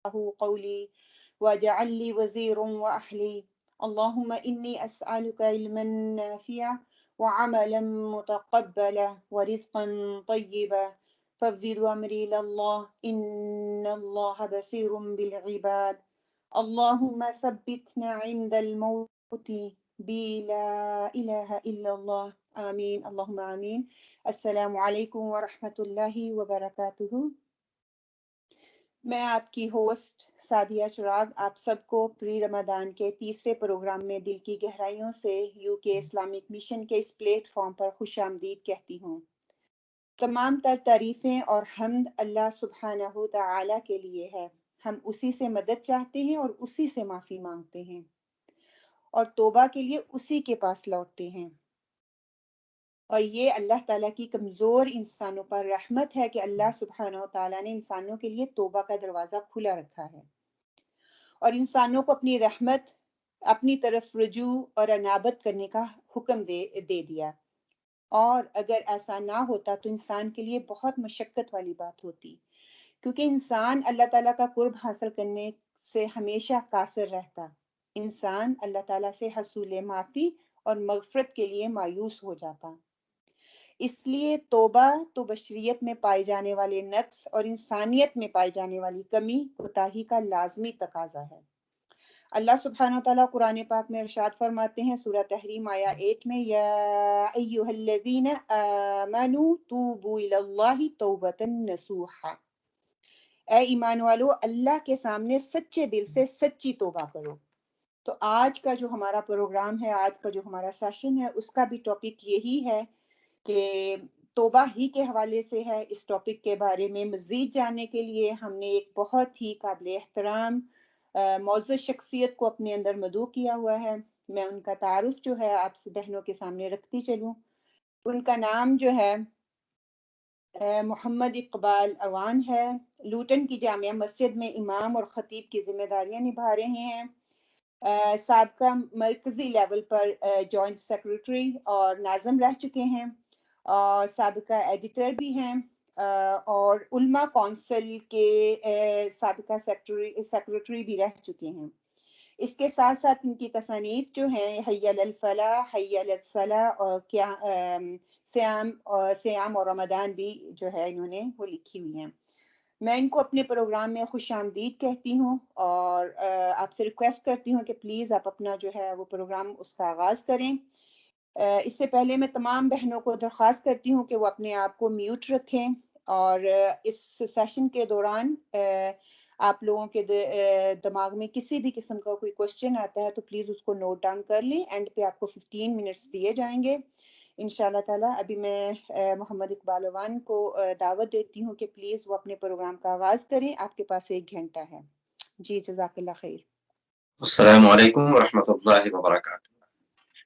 قولي واجعل لي وزيرا وأهلي اللهم إني أسألك علما نافعا وعملا متقبلا ورزقا طيبا فوض أمري إلى الله إن الله بصير بالعباد اللهم ثبتنا عند الموت بلا إله إلا الله آمين اللهم آمين. السلام علیکم ورحمۃ اللہ وبرکاتہ. میں آپ کی ہوسٹ سعدیہ چراغ آپ سب کو پری رمضان کے تیسرے پروگرام میں دل کی گہرائیوں سے یو کے اسلامک مشن کے اس پلیٹ فارم پر خوش آمدید کہتی ہوں. تمام تر تعریفیں اور حمد اللہ سبحانہ تعالی کے لیے ہے. ہم اسی سے مدد چاہتے ہیں اور اسی سے معافی مانگتے ہیں اور توبہ کے لیے اسی کے پاس لوٹتے ہیں. اور یہ اللہ تعالیٰ کی کمزور انسانوں پر رحمت ہے کہ اللہ سبحانہ و تعالیٰ نے انسانوں کے لیے توبہ کا دروازہ کھلا رکھا ہے اور انسانوں کو اپنی رحمت اپنی طرف رجوع اور انابت کرنے کا حکم دے دیا. اور اگر ایسا نہ ہوتا تو انسان کے لیے بہت مشقت والی بات ہوتی، کیونکہ انسان اللہ تعالیٰ کا قرب حاصل کرنے سے ہمیشہ قاصر رہتا. انسان اللہ تعالیٰ سے حصول معافی اور مغفرت کے لیے مایوس ہو جاتا. اس لیے توبہ تو بشریت میں پائے جانے والے نقص اور انسانیت میں پائی جانے والی کمی کوتاہی کا لازمی تقاضا ہے. اللہ سبحانہ وتعالیٰ قرآن پاک میں ارشاد فرماتے ہیں سورہ تحریم آیا 8 میں، یا ایھا الذین آمنوا توبوا الی اللہ توبۃ نصوحا، اے ایمان والو اللہ کے سامنے سچے دل سے سچی توبہ کرو. تو آج کا جو ہمارا پروگرام ہے، آج کا جو ہمارا سیشن ہے، اس کا بھی ٹاپک یہی ہے کہ توبہ ہی کے حوالے سے ہے. اس ٹاپک کے بارے میں مزید جاننے کے لیے ہم نے ایک بہت ہی قابل احترام معزز شخصیت کو اپنے اندر مدعو کیا ہوا ہے. میں ان کا تعارف جو ہے آپ سے بہنوں کے سامنے رکھتی چلوں. ان کا نام جو ہے محمد اقبال اوان ہے. لوٹن کی جامعہ مسجد میں امام اور خطیب کی ذمہ داریاں نبھا رہے ہیں. سابقہ مرکزی لیول پر جوائنٹ سیکرٹری اور ناظم رہ چکے ہیں اور سابقہ ایڈیٹر بھی ہیں اور علماء کونسل کے سابقہ سیکرٹری بھی رہ چکے ہیں. اس کے ساتھ ساتھ ان کی تصانیف جو ہیں حی علی الفلاح، حی علی الصلاح اور سیام اور رمضان بھی جو ہے انہوں نے وہ لکھی ہوئی ہیں. میں ان کو اپنے پروگرام میں خوش آمدید کہتی ہوں اور آپ سے ریکویسٹ کرتی ہوں کہ پلیز آپ اپنا جو ہے وہ پروگرام اس کا آغاز کریں. اس سے پہلے میں تمام بہنوں کو درخواست کرتی ہوں کہ وہ اپنے آپ کو میوٹ رکھیں اور اس سیشن کے دوران آپ لوگوں کے دماغ میں کسی بھی قسم کا کوئی کوشچن آتا ہے تو پلیز اس کو نوٹ ڈاؤن کر لیں. اینڈ پہ آپ کو 15 منٹس دیے جائیں گے انشاءاللہ تعالیٰ. ابھی میں محمد اقبال اوان کو دعوت دیتی ہوں کہ پلیز وہ اپنے پروگرام کا آغاز کریں. آپ کے پاس 1 گھنٹہ ہے. جی جزاک اللہ خیر. السلام علیکم ورحمۃ اللہ وبرکاتہ.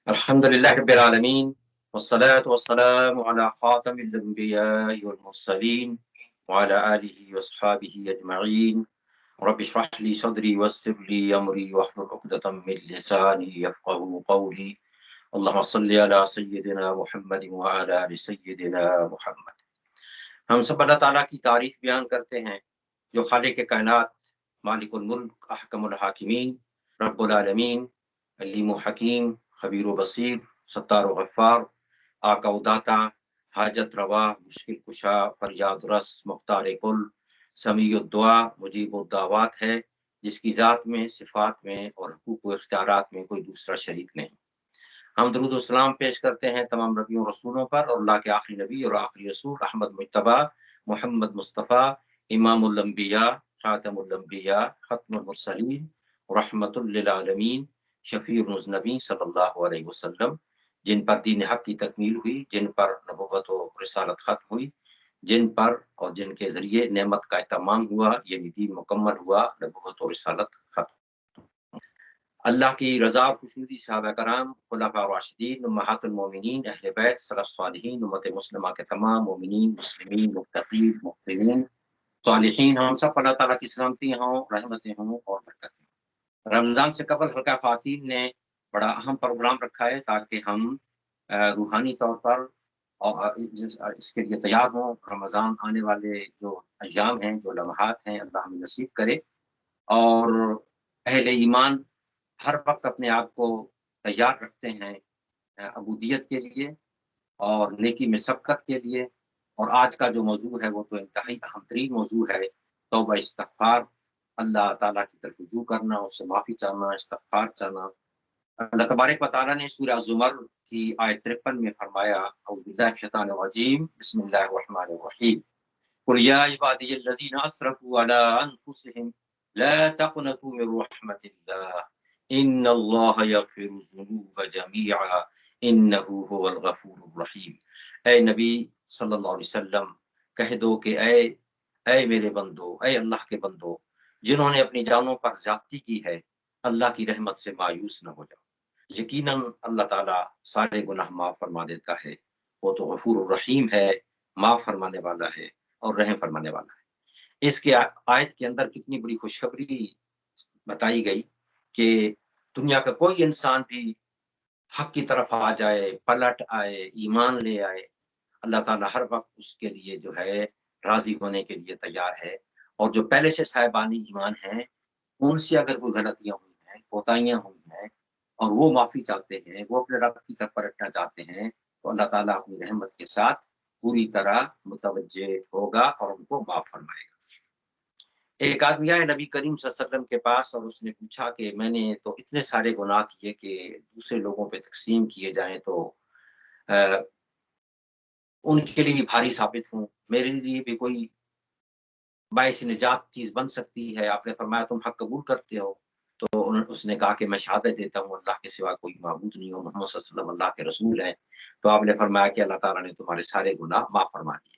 الحمد للہ رب العالمین والصلاة والسلام علی خاتم الانبیاء والمرسلین وعلی آلہ واصحابہ اجمعین. رب اشرح لی صدری ویسر لی امری واحلل عقدۃ من لسانی یفقهوا قولی. اللہم صلی علی سیدنا محمد وعلی آل سیدنا محمد. ہم سب اللہ تعالیٰ کی تعریف بیان کرتے ہیں جو خالق کائنات، مالک الملک، احکم الحاکمین، رب العالمین، علیم و حکیم، خبیر و بصیر، ستار و غفار، آقا و داتا، حاجت روا، مشکل کشا، فریاد رس، مختار کل، سمیع الدعا، مجیب الدعوات ہے، جس کی ذات میں، صفات میں اور حقوق و اختیارات میں کوئی دوسرا شریک نہیں. ہم درود و سلام پیش کرتے ہیں تمام نبیوں رسولوں پر اور اللہ کے آخری نبی اور آخری رسول احمد مجتبی محمد مصطفیٰ امام الانبیاء خاتم الانبیاء ختم المرسلین رحمت للعالمین شفیع المذنبین صلی اللہ علیہ وسلم، جن پر دین حق کی تکمیل ہوئی، جن پر نبوت و رسالت ختم ہوئی، جن پر اور جن کے ذریعے نعمت کا اتمام ہوا، یعنی دین مکمل ہوا، نبوت و رسالت ختم. اللہ کی رضا اور خوشنودی صحابہ کرام، خلفاء راشدین، امہات المومنین، اہل بیت، سلف صالحین، امت مسلمہ کے تمام مومنین، مسلمین، متقین، محسنین، صالحین، ہم سب اللہ تعالیٰ کی سلامتی ہوں، رحمتیں ہوں اور برکتیں. رمضان سے قبل حلقہ خواتین نے بڑا اہم پروگرام رکھا ہے تاکہ ہم روحانی طور پر اس کے لیے تیار ہوں. رمضان آنے والے جو ایام ہیں، جو لمحات ہیں، اللہ ہمیں نصیب کرے اور اہل ایمان ہر وقت اپنے آپ کو تیار رکھتے ہیں عبودیت کے لیے اور نیکی میں سبقت کے لیے. اور آج کا جو موضوع ہے وہ تو انتہائی اہم ترین موضوع ہے، توبہ استغفار، اللہ تعالیٰ کی طرف رجوع کرنا، اس سے معافی چاہنا، استغفار چاہنا. اللہ تبارک و تعالیٰ نے سورہ زمر کی آیت 53 میں فرمایا، اعوذ باللہ من الشیطان الرجیم، بسم اللہ الرحمن الرحیم، قل یا عبادی الذین اسرفوا علی انفسهم لا تقنطوا من رحمت اللہ ان اللہ یغفر الذنوب جميعا انہ هو الغفور الرحیم. اے نبی صلی اللہ علیہ وسلم، کہہ دو کہ اے میرے بندو، اے اللہ کے بندو، جنہوں نے اپنی جانوں پر زیادتی کی ہے، اللہ کی رحمت سے مایوس نہ ہو جاؤ. یقیناً اللہ تعالیٰ سارے گناہ معاف فرما دیتا ہے، وہ تو غفور الرحیم ہے، معاف فرمانے والا ہے اور رحم فرمانے والا ہے. اس کے آیت کے اندر کتنی بڑی خوشخبری بتائی گئی کہ دنیا کا کوئی انسان بھی حق کی طرف آ جائے، پلٹ آئے، ایمان لے آئے، اللہ تعالیٰ ہر وقت اس کے لیے جو ہے راضی ہونے کے لیے تیار ہے. اور جو پہلے سے صاحبان ایمان ہیں، ان سے اگر کوئی غلطیاں ہوئی ہیں، کوتاہیاں ہوئی ہیں، اور وہ معافی چاہتے ہیں، وہ اپنے رب کی طرف پلٹنا چاہتے ہیں، تو اللہ تعالیٰ اپنی رحمت کے ساتھ پوری طرح متوجہ ہوگا اور ان کو معاف فرمائے گا. ایک آدمی آئے نبی کریم صلی اللہ علیہ وسلم کے پاس اور اس نے پوچھا کہ میں نے تو اتنے سارے گناہ کیے کہ دوسرے لوگوں پہ تقسیم کیے جائیں تو ان کے لیے بھی بھاری ثابت ہوں، میرے لیے بھی کوئی باعث نجات چیز بن سکتی ہے. آپ نے فرمایا تم حق قبول کرتے ہو؟ تو اس نے کہا کہ میں شہادت دیتا ہوں اللہ کے سوا کوئی معبود نہیں ہو، محمد صلی اللہ علیہ وسلم اللہ کے رسول ہیں. تو آپ نے فرمایا کہ اللہ تعالیٰ نے تمہارے سارے گناہ معاف فرما دیے.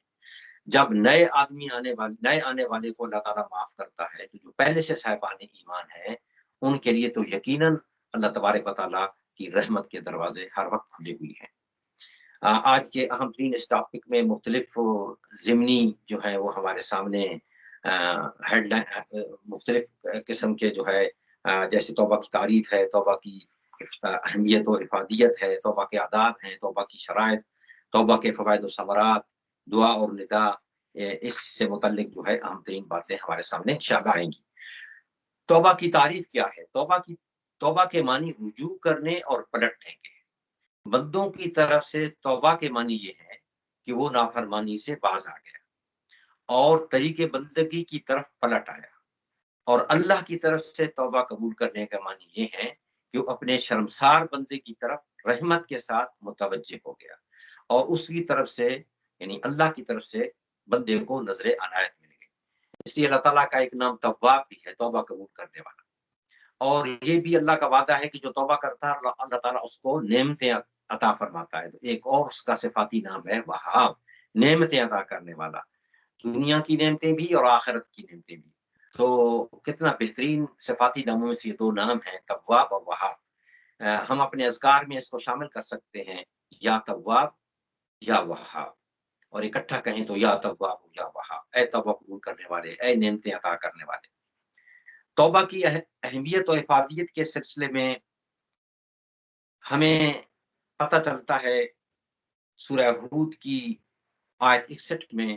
جب نئے آنے والے کو اللہ تعالیٰ معاف کرتا ہے تو جو پہلے سے صاحبان ایمان ہیں ان کے لیے تو یقیناً اللہ تبارک و تعالیٰ کی رحمت کے دروازے ہر وقت کھلے ہوئے ہیں. آج کے اہم ترین اس ٹاپک میں مختلف ضمنی جو ہے وہ ہمارے سامنے ہیڈ لائن مختلف قسم کے جو ہے جیسے توبہ کی تعریف ہے، توبہ کی اہمیت و افادیت ہے، توبہ کے آداب ہیں، توبہ کی شرائط، توبہ کے فوائد و ثمرات، دعا اور ندا، اس سے متعلق جو ہے اہم ترین باتیں ہمارے سامنے انشاءاللہ آئیں گی. توبہ کی تعریف کیا ہے؟ توبہ کے معنی رجوع کرنے اور پلٹنے کے. بندوں کی طرف سے توبہ کے معنی یہ ہے کہ وہ نافرمانی سے باز آ گیا اور طریق بندگی کی طرف پلٹ آیا. اور اللہ کی طرف سے توبہ قبول کرنے کا معنی یہ ہے کہ وہ اپنے شرمسار بندے کی طرف رحمت کے ساتھ متوجہ ہو گیا اور اس کی طرف سے یعنی اللہ کی طرف سے بندے کو نظر عنایت مل گئی. اس لیے اللہ تعالیٰ کا ایک نام تواب بھی ہے، توبہ قبول کرنے والا. اور یہ بھی اللہ کا وعدہ ہے کہ جو توبہ کرتا ہے اللہ تعالیٰ اس کو نعمتیں عطا فرماتا ہے. تو ایک اور اس کا صفاتی نام ہے وہاب، نعمتیں عطا کرنے والا، دنیا کی نعمتیں بھی اور آخرت کی نعمتیں بھی. تو کتنا بہترین صفاتی ناموں میں سے یہ دو نام ہیں، تواب اور وہاب. ہم اپنے اذکار میں اس کو شامل کر سکتے ہیں، یا تواب یا وہاب، اور اکٹھا کہیں تو یا تواب یا وہاب، اے توبہ قبول کرنے والے، اے نعمتیں عطا کرنے والے. توبہ کی اہمیت و افادیت کے سلسلے میں ہمیں پتہ چلتا ہے سورہ ہود کی آیت 61 میں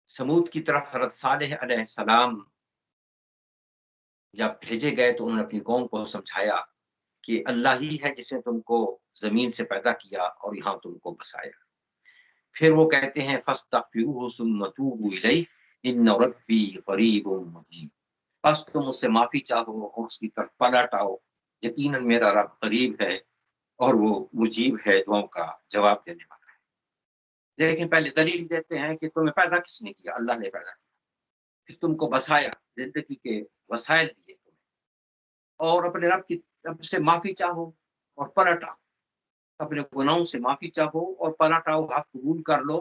سمود کی طرف حضرت صالح علیہ السلام جب بھیجے گئے تو انہوں نے اپنی قوم کو سمجھایا کہ اللہ ہی ہے جس نے تم کو زمین سے پیدا کیا اور یہاں تم کو بسایا. پھر وہ کہتے ہیں فاستغفروہ ثم توبوا الیہ ان ربی قریب مجیب. بس تم اس سے معافی چاہو اور اس کی طرف پلٹ آؤ، یقیناً میرا رب قریب ہے اور وہ مجیب ہے، دعاؤں کا جواب دینے والا ہے. لیکن پہلے دلیل دیتے ہیں کہ تمہیں پیدا کس نے کیا؟ اللہ نے پیدا کیا. پھر تم کو بسایا، زندگی کے وسائل دیے تمہیں، اور اپنے رب کی رب سے معافی چاہو اور پلٹ آؤ، اپنے گناہوں سے معافی چاہو اور پلٹ آؤ، حق قبول کر لو.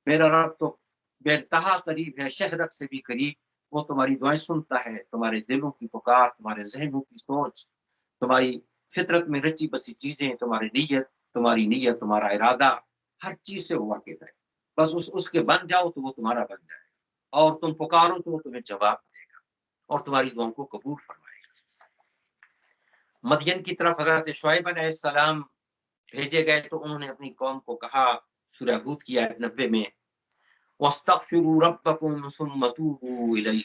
میرا رب تو بے انتہا قریب ہے، شہرک سے بھی قریب. وہ تمہاری دعائیں سنتا ہے، تمہارے دلوں کی پکار، تمہارے ذہنوں کی سوچ، تمہاری فطرت میں رچی بسی چیزیں، تمہاری نیت، تمہارا ارادہ، ہر چیز سے وہ واقف ہے. بس اس کے بن جاؤ تو وہ تمہارا بن جائے گا، اور تم پکارو تو وہ تمہیں جواب دے گا اور تمہاری دعاؤں کو قبول فرمائے گا. مدین کی طرف حضرت شعیب علیہ السلام بھیجے گئے تو انہوں نے اپنی قوم کو کہا سورہ ہود کی آیت 90 میں وَاسْتَغْفِرُوا رَبَّكُمْ ثُمَّ تُوبُوا إِلَيْهِ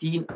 3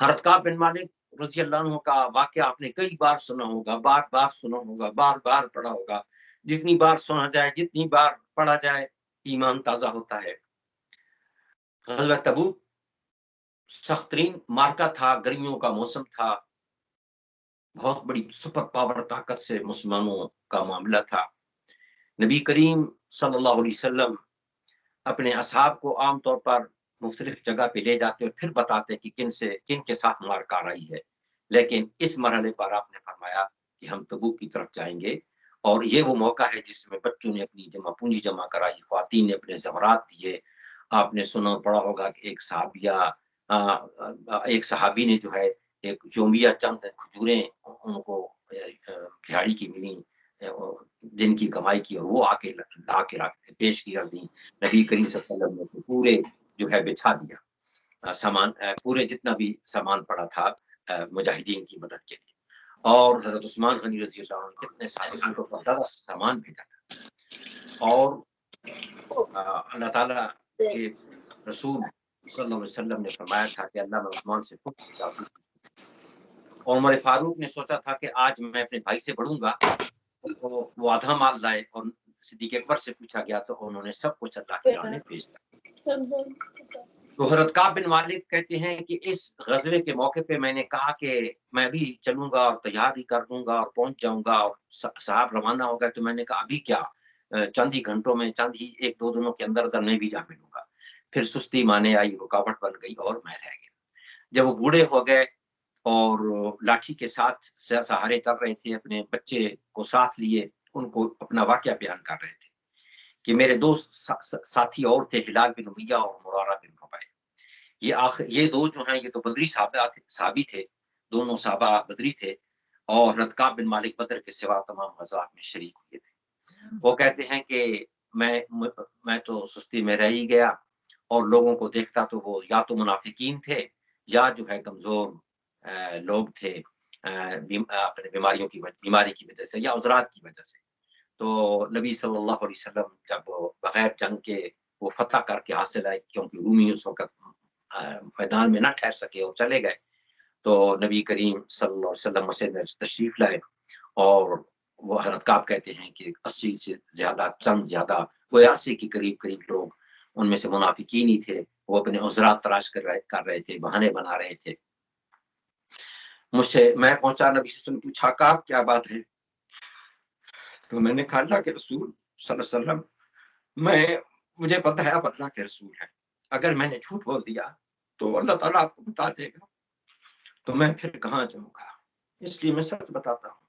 حضرت کعب بن مالک رضی اللہ عنہ کا واقعہ آپ نے کئی بار سنا ہوگا، بار بار سنا ہوگا، بار بار پڑھا ہوگا. جتنی بار سنا جائے، جتنی بار پڑھا جائے، ایمان تازہ ہوتا ہے. غزوہ تبوک سخت ترین مارکا تھا، گرمیوں کا موسم تھا، بہت بڑی سپر پاور طاقت سے مسلمانوں کا معاملہ تھا. نبی کریم صلی اللہ علیہ وسلم اپنے اصحاب کو عام طور پر مختلف جگہ پہ لے جاتے اور پھر بتاتے کہ کن کے ساتھ مارکا رہی ہے. لیکن اس مرحلے پر آپ نے فرمایا کہ ہم تبوک کی طرف جائیں گے، اور یہ وہ موقع ہے جس میں بچوں نے اپنی پونجی جمع کرائی، خواتین نے اپنے زیورات دیے. آپ نے سنا پڑا ہوگا کہ ایک صحابی نے جو ہے ایک یومیہ چند کھجوریں ان کو دہاڑی کی ملی، دن کی کمائی کی، اور وہ آ کے لا کے پیش کی کر دی. نبی کریم صلی اللہ علیہ وسلم نے اس کو پورے جو ہے بچھا دیا، سامان پورے جتنا بھی سامان پڑا تھا مجاہدین کی مدد کے لیے. اور حضرت عثمان غنی رضی اللہ عنہ کتنے سارے زیادہ سامان بھیجا تھا. اور اللہ تعالیٰ کے رسول صلی اللہ علیہ وسلم نے فرمایا تھا کہ اللہ میں عثمان سے پوچھتا ہوں. اور عمر فاروق نے سوچا تھا کہ آج میں اپنے بھائی سے بڑھوں گا، تو وہ آدھا مال لائے، اور صدیق اکبر سے پوچھا گیا تو انہوں نے سب کچھ اللہ کی راہ میں پیش کیا. تو حضرت کعب بن مالک کہتے ہیں کہ اس غزوے کے موقع پہ میں نے کہا کہ میں بھی چلوں گا اور تیاری کر دوں گا اور پہنچ جاؤں گا، اور صاحب روانہ ہو گئے. تو میں نے کہا ابھی کیا، چند ہی گھنٹوں میں، چند ہی ایک دو دنوں کے اندر میں بھی جا ملوں گا. پھر سستی مانے آئی، رکاوٹ بن گئی اور میں رہ گیا. جب وہ بوڑھے ہو گئے اور لاٹھی کے ساتھ سہارے چل رہے تھے، اپنے بچے کو ساتھ لیے ان کو اپنا واقعہ بیان کر رہے تھے کہ میرے دوست ساتھی اور تھے، ہلال بن امیہ اور مرارہ بن ربیع. یہ دو جو ہیں یہ تو بدری صحابی تھے، دونوں صحابہ بدری تھے، اور حضرت کعب بن مالک بدر کے سوا تمام غزوات میں شریک ہوئے تھے. وہ کہتے ہیں کہ میں تو سستی میں رہ ہی گیا، اور لوگوں کو دیکھتا تو وہ یا تو منافقین تھے یا جو ہے کمزور لوگ تھے اپنے بیماری کی وجہ سے یا عذرات کی وجہ سے. تو نبی صلی اللہ علیہ وسلم جب بغیر جنگ کے وہ فتح کر کے حاصل آئے، کیونکہ رومی اس وقت میدان میں نہ ٹھہر سکے اور چلے گئے، تو نبی کریم صلی اللہ علیہ وسلم مسجد میں تشریف لائے. اور وہ حضرت کعب کہتے ہیں کہ 80 سے زیادہ، چند زیادہ، وہ 80 کے قریب لوگ، ان میں سے منافقین ہی تھے، وہ اپنے عذرات تلاش کر رہے تھے، بہانے بنا رہے تھے. میں پہنچا، نبی صلی اللہ علیہ وسلم پوچھا کعب کیا بات ہے؟ تو میں نے کہا اللہ کے رسول صلی اللہ علیہ وسلم، مجھے پتہ ہے آپ اللہ کے رسول ہیں، اگر میں نے جھوٹ بول دیا تو اللہ تعالیٰ آپ کو بتا دے گا، تو میں پھر کہاں جاؤں گا، اس لیے میں سچ بتاتا ہوں.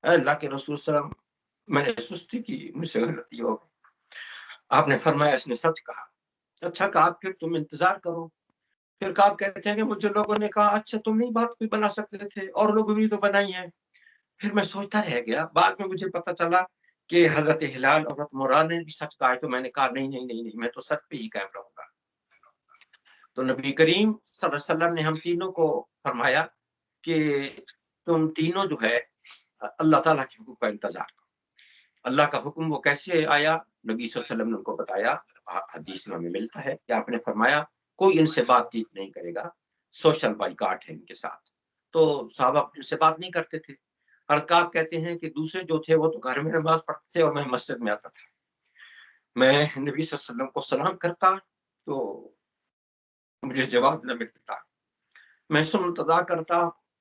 اے اللہ کے رسول صلی اللہ علیہ وسلم، میں نے سستی کی، مجھ سے غلطی ہو گئی. آپ نے فرمایا اس نے سچ کہا. اچھا کہا پھر تم انتظار کرو. پھر کعب کہتے ہیں کہ مجھے لوگوں نے کہا اچھا تم نہیں بات کوئی بنا سکتے تھے، اور لوگ بھی تو بنائی ہیں. پھر میں سوچتا رہ گیا، بعد میں مجھے پتا چلا کہ حضرت ہلال اور حضرت مراد نے بھی سچ کہا ہے. تو میں نے کہا نہیں، میں تو سچ پہ ہی قائم رہوں گا. تو نبی کریم صلی اللہ علیہ وسلم نے ہم تینوں کو فرمایا کہ تم تینوں جو ہے اللہ تعالیٰ کے حکم کا انتظار کرو. اللہ کا حکم وہ کیسے آیا، نبی صلی اللہ علیہ وسلم نے ان کو بتایا. حدیث میں ہمیں ملتا ہے کہ آپ نے فرمایا کوئی ان سے بات چیت نہیں کرے گا، سوشل بائیکاٹ ہے ان کے ساتھ. تو صحابہ ان سے بات نہیں کرتے تھے. کعب کہتے ہیں کہ دوسرے جو تھے وہ تو گھر میں نماز پڑھتے تھے اور میں مسجد میں آتا تھا. میں نبی صلی اللہ علیہ وسلم کو سلام کرتا تو مجھے جواب نہ ملتا. میں انتظار کرتا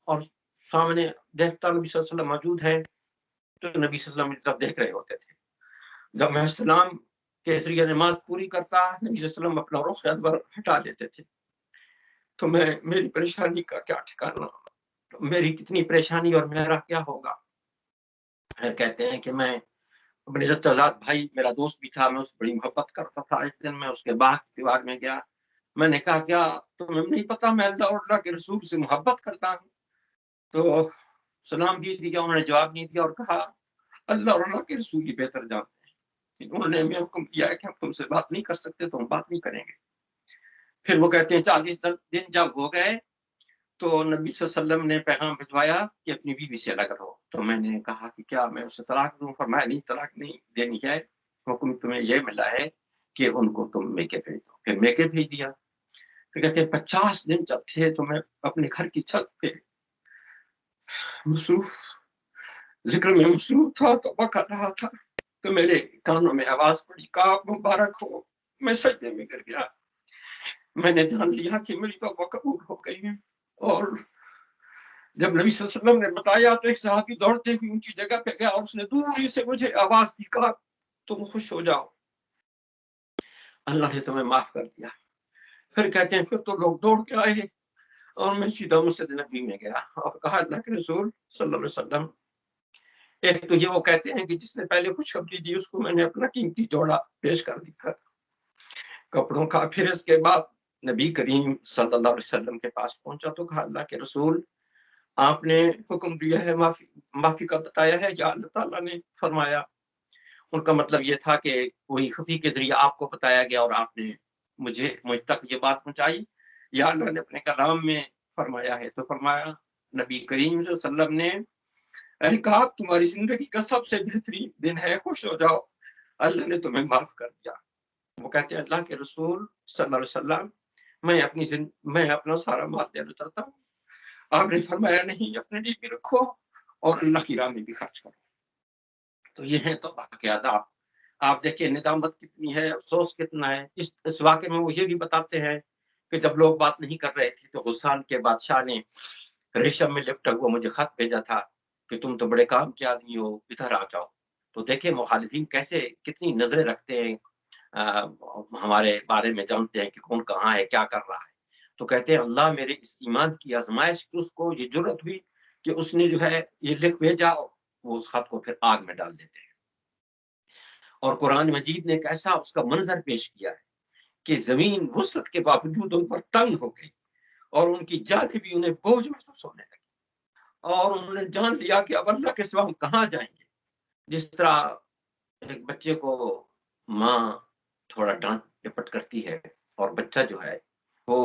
اور سامنے دیکھتا نبی صلی اللہ علیہ وسلم موجود ہے، تو نبی صلی اللہ علیہ وسلم کی طرف دیکھ رہے ہوتے تھے. جب میں سلام کے ذریعے نماز پوری کرتا، نبی صلی اللہ علیہ وسلم اپنا رخ ادبر ہٹا دیتے تھے. تو میری پریشانی کا کیا ٹھکانا، میری کتنی پریشانی اور میرا کیا ہوگا. کہتے ہیں کہ میں اپنے جداد بھائی، میرا دوست بھی تھا، میں اس بڑی محبت کرتا تھا. ایک دن میں اس کے باغ دیوار میں گیا، میں نے کہا کیا تمہیں نہیں پتا میں اللہ اور اللہ کے رسول سے محبت کرتا ہوں؟ تو سلام بھی دیا، انہوں نے جواب نہیں دیا اور کہا اللہ اور اللہ کے رسول ہی بہتر جانتے ہیں، انہوں نے ہمیں حکم کیا ہے کہ ہم تم سے بات نہیں کر سکتے تو ہم بات نہیں کریں گے. پھر وہ کہتے ہیں 40 دن جب ہو گئے تو نبی صلی اللہ علیہ وسلم نے پیغام بھجوایا کہ اپنی بیوی سے الگ رہو. تو میں نے کہا کہ کیا میں اسے طلاق دوں؟ فرمایا نہیں، طلاق نہیں دینی ہے، حکم تمہیں یہ ملا ہے کہ ان کو تم میکے بھیج دو. پھر میکے بھیج دیا. پھر کہتے ہیں 50 دن جب تھے تو میں اپنے گھر کی چھت پہ مصروف ذکر میں مصروف تھا، توبہ کر رہا تھا تو میرے کانوں میں آواز پڑی، کعب مبارک ہو۔ میں سجدے میں گر گیا، میں نے جان لیا کہ میری توبہ قبول ہو گئی ہے۔ اور جب نبی صلی اللہ علیہ وسلم نے بتایا تو ایک صحابی دوڑتے ہوئے اونچی جگہ پہ گیا اور اس نے دوری سے مجھے آواز دی، کہا تم خوش ہو جاؤ، اللہ نے تمہیں معاف کر دیا۔ پھر کہتے ہیں پھر تو لوگ دوڑ کے آئے اور میں سیدھا مسجد نبی میں گیا اور کہا اللہ کے رسول صلی اللہ علیہ وسلم، ایک تو یہ وہ کہتے ہیں کہ جس نے پہلے خوشخبری دی اس کو میں نے اپنا قیمتی جوڑا پیش کر دیا کپڑوں کا۔ پھر اس کے بعد نبی کریم صلی اللہ علیہ وسلم کے پاس پہنچا تو کہا اللہ کے رسول آپ نے حکم دیا ہے، معافی کا بتایا ہے، یا اللہ تعالیٰ نے فرمایا؟ ان کا مطلب یہ تھا کہ وہی خفی کے ذریعے آپ کو بتایا گیا اور آپ نے مجھ تک یہ بات پہنچائی، یا اللہ نے اپنے کلام میں فرمایا ہے؟ تو فرمایا نبی کریم صلی اللہ علیہ وسلم نے، اے کہا تمہاری زندگی کا سب سے بہترین دن ہے، خوش ہو جاؤ، اللہ نے تمہیں معاف کر دیا۔ وہ کہتے ہیں اللہ کے رسول صلی اللہ علیہ وسلم میں اپنا سارا مال دینا چاہتا ہوں۔ آپ نے فرمایا نہیں، اپنے لیے بھی رکھو اور اللہ کی راہ میں بھی خرچ کرو۔ تو یہ ہے توبہ کے آداب۔ آپ دیکھیں ندامت کتنی ہے، افسوس کتنا ہے۔ اس واقعے میں وہ یہ بھی بتاتے ہیں کہ جب لوگ بات نہیں کر رہے تھے تو غسان کے بادشاہ نے ریشم میں لپٹا ہوا مجھے خط بھیجا تھا کہ تم تو بڑے کام کے آدمی ہو، ادھر آ جاؤ۔ تو دیکھیں مخالفین کیسے کتنی نظریں رکھتے ہیں، ہمارے بارے میں جانتے ہیں کہ کون کہاں ہے، کیا کر رہا ہے۔ تو کہتے ہیں اللہ میرے اس ایمان کی آزمائش کی اس کو یہ جرت ہوئی کہ اس نے جو ہے یہ لکھ بھیجا، وہ اس خط کو پھر آگ میں ڈال دیتے ہیں۔ اور قرآن مجید نے ایک ایسا اس کا منظر پیش کیا ہے کہ زمین وسعت کے باوجود ان پر تنگ ہو گئی اور ان کی جانیں بھی انہیں بوجھ محسوس ہونے لگی اور انہوں نے جان لیا کہ اب اللہ کے سوا ہم کہاں جائیں گے۔ جس طرح ایک بچے کو ماں تھوڑا ڈانٹ ڈپٹ کرتی ہے اور بچہ جو ہے وہ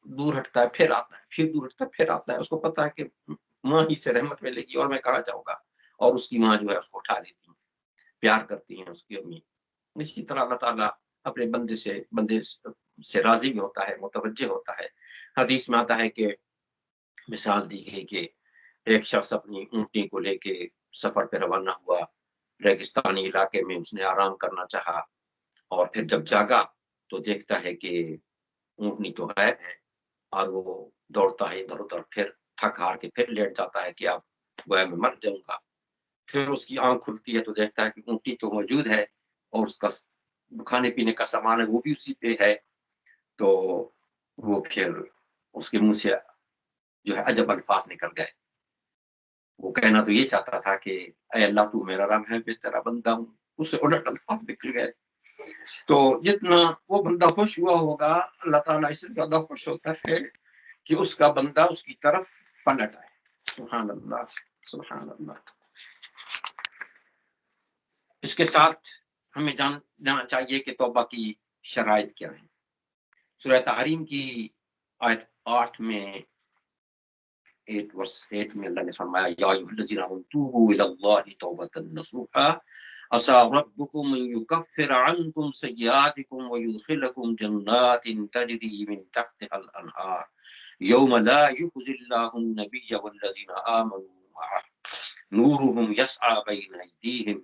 دور ہٹتا ہے، پھر آتا ہے، پھر دور ہٹتا ہے، پھر آتا ہے، اس کو پتا ہے کہ ماں ہی سے رحمت ملے گی اور میں کہاں جاؤں گا، اور اس کی ماں جو ہے اس کو اٹھا لیتی ہے، پیار کرتی ہیں اس کی امی۔ اسی طرح اللہ تعالیٰ اپنے بندے سے راضی بھی ہوتا ہے، متوجہ ہوتا ہے۔ حدیث میں آتا ہے کہ مثال دی گئی کہ ایک شخص اپنی اونٹنی کو لے کے سفر پہ روانہ ہوا، ریگستانی علاقے میں اس نے آرام کرنا چاہا، اور پھر جب جاگا تو دیکھتا ہے کہ اونٹنی تو غائب ہے، اور وہ دوڑتا ہے ادھر ادھر، پھر تھک ہار کے پھر لیٹ جاتا ہے کہ اب گویا میں مر جاؤں گا۔ پھر اس کی آنکھ کھلتی ہے تو دیکھتا ہے کہ اونٹنی تو موجود ہے اور اس کا کھانے پینے کا سامان ہے وہ بھی اسی پہ ہے۔ تو وہ پھر اس کے منہ سے جو ہے عجب الفاظ نکل گئے۔ وہ کہنا تو یہ چاہتا تھا کہ اے اللہ تو میرا رب ہے، میں تیرا بندہ ہوں، اسے الٹ الفاظ نکل گئے۔ تو جتنا وہ بندہ خوش ہوا ہوگا، اللہ تعالیٰ اس سے زیادہ خوش ہوتا ہے کہ اس کا بندہ اس کی طرف پلٹ آئے۔ سبحان اللہ، سبحان اللہ۔ اس کے ساتھ ہمیں جاننا چاہیے کہ توبہ کی شرائط کیا ہیں۔ سورہ تحریم کی آیت 8 میں 8 میں اللہ نے فرمایا یا ایھا الذین آمنوا توبوا الی اللہ توبۃ نصوحا عسى ربکم ان یکفر عنکم سیئاتکم ویدخلکم جنات تجری من تحتها الانہار یوم لا یخزی اللہ النبی والذین آمنوا معه نورهم یسعى بین ایدیہم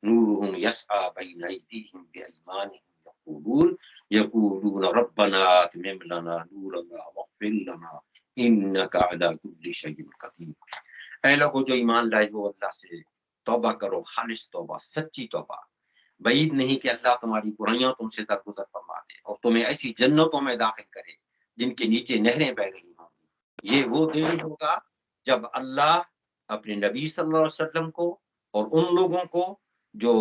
نورهم يسعى بين أيديهم بأيمانهم يقولون ربنا أتمم لنا نورنا واغفر لنا إنك على كل شيء قدير۔ اے لوگو جو ایمان لائے ہو، اللہ سے توبہ کرو، خالص توبہ، سچی توبہ۔ بعید نہیں کہ اللہ تمہاری برائیاں تم سے درگزر فرما دے اور تمہیں ایسی جنتوں میں داخل کرے جن کے نیچے نہریں بہ رہی ہوں گی۔ یہ وہ دن ہوگا جب اللہ اپنے نبی صلی اللہ علیہ وسلم کو اور ان لوگوں کو جو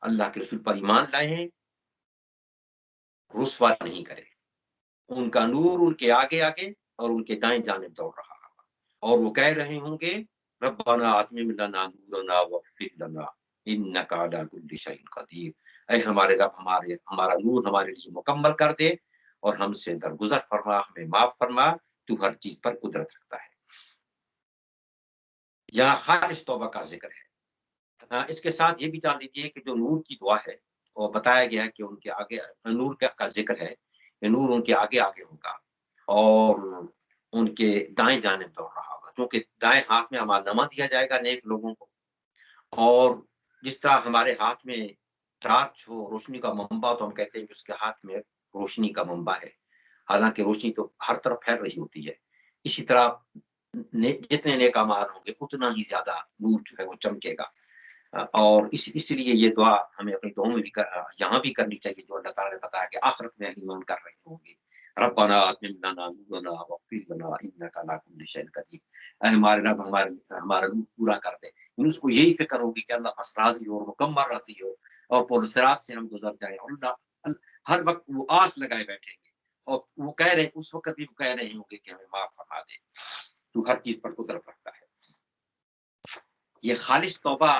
اللہ کے رسول پر ایمان لائے ہیں رسوا نہیں کرے۔ ان کا نور ان کے آگے آگے اور ان کے دائیں جانب دوڑ رہا ہوگا، اور وہ کہہ رہے ہوں گے ربنا اتمم لنا نورنا واغفر لنا انک علی کل شیء قدیر۔ اے ہمارے رب، ہمارا نور ہمارے لیے مکمل کر دے اور ہم سے درگزر فرما، ہمیں معاف فرما، تو ہر چیز پر قدرت رکھتا ہے۔ یہاں خالص توبہ کا ذکر ہے۔ اس کے ساتھ یہ بھی جان لیجیے کہ جو نور کی دعا ہے وہ بتایا گیا ہے کہ ان کے آگے نور کا ذکر ہے یہ نور ان کے آگے آگے ہوگا اور ان کے دائیں جانب دوڑ رہا ہوگا، کیونکہ دائیں ہاتھ میں عمالنامہ دیا جائے گا نیک لوگوں کو، اور جس طرح ہمارے ہاتھ میں ٹارچ ہو، روشنی کا منبع، تو ہم کہتے ہیں کہ اس کے ہاتھ میں روشنی کا منبع ہے، حالانکہ روشنی تو ہر طرف پھیل رہی ہوتی ہے۔ اسی طرح جتنے نیک اعمال ہوں گے اتنا ہی زیادہ نور جو ہے وہ چمکے گا، اور اس لیے یہ دعا ہمیں اپنی دعاؤں میں بھی یہاں بھی کرنی چاہیے، جو اللہ تعالیٰ نے بتایا کہ آخرت میں ایمان کر رہے ہوں گے، ربنا اتمم لنا نورنا واغفر لنا انک علی کل شیء قدیر، اے ہمارے رب ہمارا نور پورا کر دے۔ اس کو یہی فکر ہوگی کہ اللہ بس راضی ہو اور مکمل راضی ہو اور پرصراط سے ہم گزر جائیں، اور اللہ ہر وقت وہ آس لگائے بیٹھیں گے، اور وہ کہہ رہے اس وقت بھی وہ کہہ رہے ہوں گے کہ ہمیں معاف فرما دے، تو ہر چیز پر قدرت رکھتا ہے۔ یہ خالص توبہ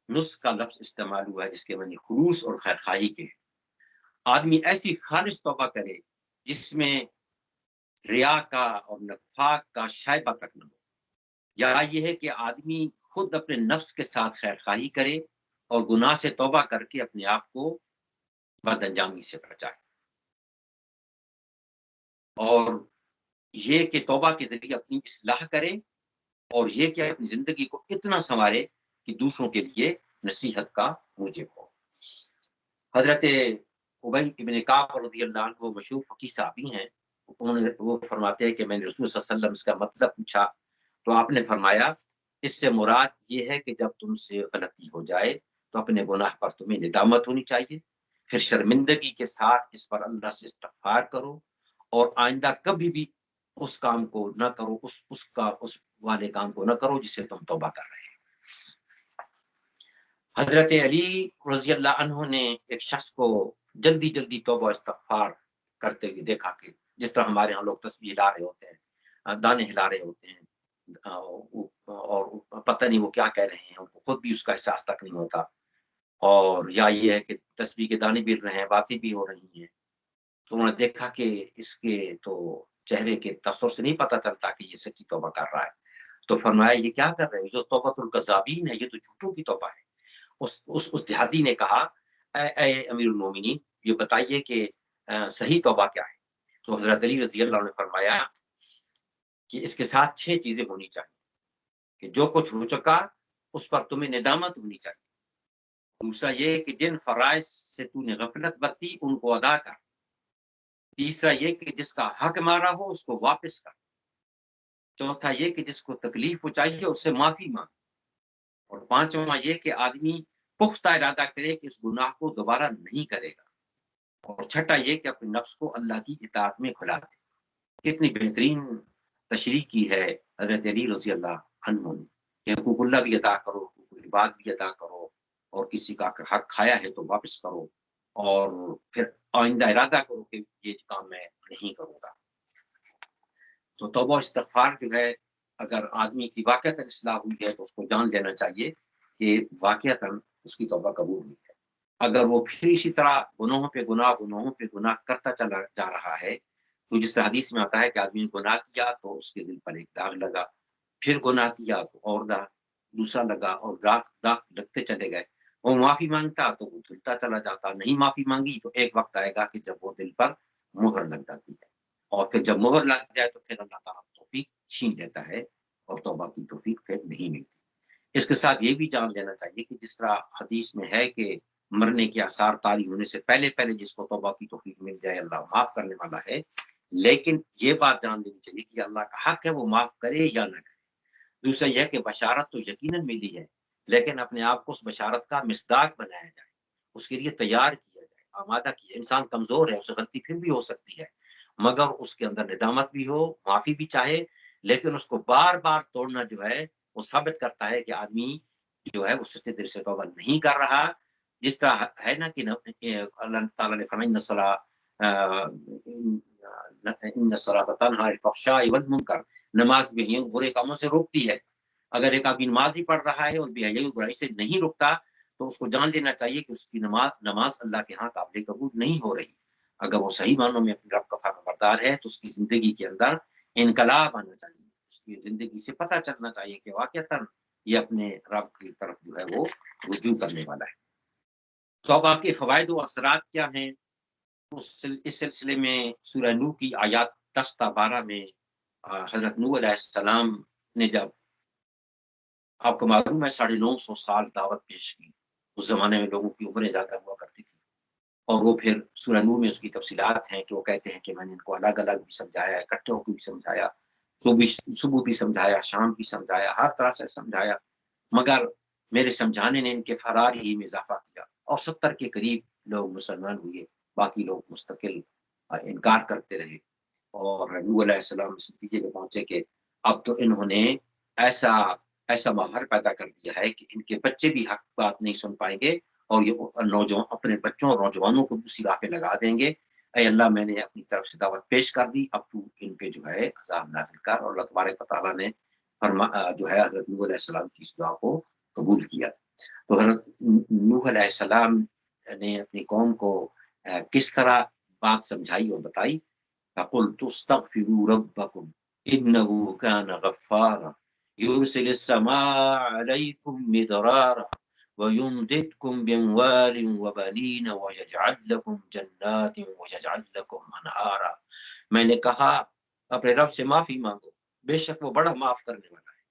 نص کا لفظ استعمال ہوا ہے جس کے معنی خلوص اور خیر خواہی کے ہیں۔ آدمی ایسی خالص توبہ کرے جس میں ریا کا اور نفاق کا شائبہ تک نہ ہو، یا یہ ہے کہ آدمی خود اپنے نفس کے ساتھ خیر خواہی کرے اور گناہ سے توبہ کر کے اپنے آپ کو بد انجامی سے بچائے، اور یہ کہ توبہ کے ذریعے اپنی اصلاح کرے، اور یہ کہ اپنی زندگی کو اتنا سنوارے کہ دوسروں کے لیے نصیحت کا موجب ہو۔ حضرت ابی ابن کعب رضی اللہ عنہ مشہور فقیہ صحابی ہیں، وہ فرماتے ہیں کہ میں نے رسول صلی اللہ علیہ وسلم اس کا مطلب پوچھا تو آپ نے فرمایا اس سے مراد یہ ہے کہ جب تم سے غلطی ہو جائے تو اپنے گناہ پر تمہیں ندامت ہونی چاہیے، پھر شرمندگی کے ساتھ اس پر اللہ سے استغفار کرو، اور آئندہ کبھی بھی اس کام کو نہ کرو، اس والے کام کو نہ کرو جسے تم توبہ کر رہے ہیں۔ حضرت علی رضی اللہ عنہ نے ایک شخص کو جلدی جلدی توبہ استغفار کرتے ہوئے دیکھا، کہ جس طرح ہمارے ہاں لوگ تسبیح ہلا رہے ہوتے ہیں، دانے ہلا رہے ہوتے ہیں، اور پتہ نہیں وہ کیا کہہ رہے ہیں، ان کو خود بھی اس کا احساس تک نہیں ہوتا، اور یا یہ ہے کہ تسبیح کے دانے گر رہے ہیں، باتیں بھی ہو رہی ہیں، تو انہوں نے دیکھا کہ اس کے تو چہرے کے تاثر سے نہیں پتہ چلتا کہ یہ سچی توبہ کر رہا ہے، تو فرمایا یہ کیا کر رہے ہیں، جو توبۃ الکذابین ہے، یہ تو جھوٹوں کی توبہ ہے۔ اس دیہاتی نے کہا اے امیر المومنین، یہ بتائیے کہ صحیح توبہ کیا ہے؟ تو حضرت علی رضی اللہ عنہ نے فرمایا کہ اس کے ساتھ 6 چیزیں ہونی چاہیے، کہ جو کچھ ہو چکا اس پر تمہیں ندامت ہونی چاہیے، دوسرا یہ کہ جن فرائض سے تو نے غفلت برتی ان کو ادا کر، تیسرا یہ کہ جس کا حق مارا ہو اس کو واپس کر، چوتھا یہ کہ جس کو تکلیف پہنچائی ہے اس سے معافی مانگ، اور پانچواں یہ کہ آدمی پختہ ارادہ کرے کہ اس گناہ کو دوبارہ نہیں کرے گا، اور چھٹا یہ کہ اپنے نفس کو اللہ کی اطاعت میں کھلا دے۔ کتنی بہترین تشریح کی ہے حضرت علی رضی اللہ عنہ نے، کہ حقوق اللہ بھی ادا کرو، حقوق العباد بھی ادا کرو، اور کسی کا حق کھایا ہے تو واپس کرو، اور پھر آئندہ ارادہ کرو کہ یہ کام میں نہیں کروں گا۔ تو توبہ استغفار جو ہے، اگر آدمی کی واقعتاً اصلاح ہوئی ہے تو اس کو جان لینا چاہیے کہ واقعتاً اس کی توبہ قبول ہوئی ہے۔ اگر وہ پھر اسی طرح گناہوں پہ گناہ کرتا چلا جا رہا ہے، تو جس حدیث میں آتا ہے کہ آدمی نے گناہ کیا تو اس کے دل پر ایک داغ لگا، پھر گناہ کیا تو اور داغ دوسرا لگا، اور داغ لگتے چلے گئے، وہ معافی مانگتا تو وہ دھلتا چلا جاتا، نہیں معافی مانگی تو ایک وقت آئے گا کہ جب وہ دل پر مہر لگ جاتی ہے، اور پھر جب مہر لگ جائے تو پھر اللہ تعالیٰ توفیق چھین لیتا ہے، اور توبہ کی توفیق پھر نہیں ملتی۔ اس کے ساتھ یہ بھی جان لینا چاہیے کہ جس طرح حدیث میں ہے کہ مرنے کے آثار طاری ہونے سے پہلے جس کو توبہ کی توفیق مل جائے اللہ معاف کرنے والا ہے، لیکن یہ بات جان لینی چاہیے کہ اللہ کا حق ہے وہ معاف کرے یا نہ کرے۔ دوسرا یہ کہ بشارت تو یقیناً ملی ہے، لیکن اپنے آپ کو اس بشارت کا مصداق بنایا جائے، اس کے لیے تیار کیا جائے، آمادہ کیا۔ انسان کمزور ہے، اسے غلطی پھر بھی ہو سکتی ہے، مگر اس کے اندر ندامت بھی ہو، معافی بھی چاہے، لیکن اس کو بار بار توڑنا جو ہے وہ ثابت کرتا ہے کہ آدمی جو ہے وہ سچے دل سے توبہ نہیں کر رہا۔ جس طرح ہے نا کہ اللہ تعالیٰ نے فرمایا ان الصلاۃ تنہی عن الفحشاء والمنکر، نماز بے حیائی برے کاموں سے روکتی ہے۔ اگر ایک آدمی نماز ہی پڑھ رہا ہے اور بے حیائی برائی سے نہیں روکتا تو اس کو جان لینا چاہیے کہ اس کی نماز اللہ کے ہاں قابل قبول نہیں ہو رہی۔ اگر وہ صحیح معنوں میں اپنے رب کا فرمانبردار ہے تو اس کی زندگی کے اندر انقلاب آنا چاہیے، اس کی زندگی سے پتہ چلنا چاہیے کہ واقعتاً یہ اپنے رب کی طرف جو ہے وہ رجوع کرنے والا ہے۔ توبہ کے فوائد و اثرات کیا ہیں؟ اس سلسلے میں سورہ نوح کی آیات 10 تا 12 میں حضرت نوح علیہ السلام نے جب، آپ کو معلوم ہے 950 سال دعوت پیش کی، اس زمانے میں لوگوں کی عمریں زیادہ ہوا کرتی تھی، اور وہ پھر سورہ نوح میں اس کی تفصیلات ہیں کہ وہ کہتے ہیں کہ میں نے ان کو الگ الگ بھی سمجھایا، اکٹھے ہو کے بھی سمجھایا، صبح بھی سمجھایا، شام بھی سمجھایا، ہر طرح سے سمجھایا، مگر میرے سمجھانے نے ان کے فرار ہی میں اضافہ کیا، اور 70 کے قریب لوگ مسلمان ہوئے، باقی لوگ مستقل انکار کرتے رہے، اور نوح علیہ السلام اس نتیجے میں پہنچے کہ اب تو انہوں نے ایسا ماحول پیدا کر دیا ہے کہ ان کے بچے بھی حق بات نہیں سن پائیں گے، اور یہ نوجوان اپنے بچوں اور نوجوانوں کو دوسری راہ پہ لگا دیں گے، اے اللہ میں نے اپنی طرف سے دعوت پیش کر دی، اب تو ان پہ جو ہے عذاب نازل کر، اور اللہ تبارک و تعالیٰ نے جو ہے حضرت نوح علیہ السلام کی اس دعا کو قبول کیا۔ تو حضرت نوح علیہ السلام نے اپنی قوم کو کس طرح بات سمجھائی اور بتائی، فَقُلْتُ اسْتَغْفِرُوا رَبَّكُمْ إِنَّهُ كَانَ غَفَّارًا يُرْسِلِ السَّمَاءَ عَلَيْكُمْ مِدْرَارًا وَيُمْدِدْكُمْ بِأَمْوَالٍ وَبَنِينَ وَيَجْعَلْ لَكُمْ جَنَّاتٍ وَيَجْعَلْ لَكُمْ أَنْهَارًا، میں نے کہا اپنے رب سے معافی مانگو، بے شک وہ بڑا معاف کرنے والا ہے،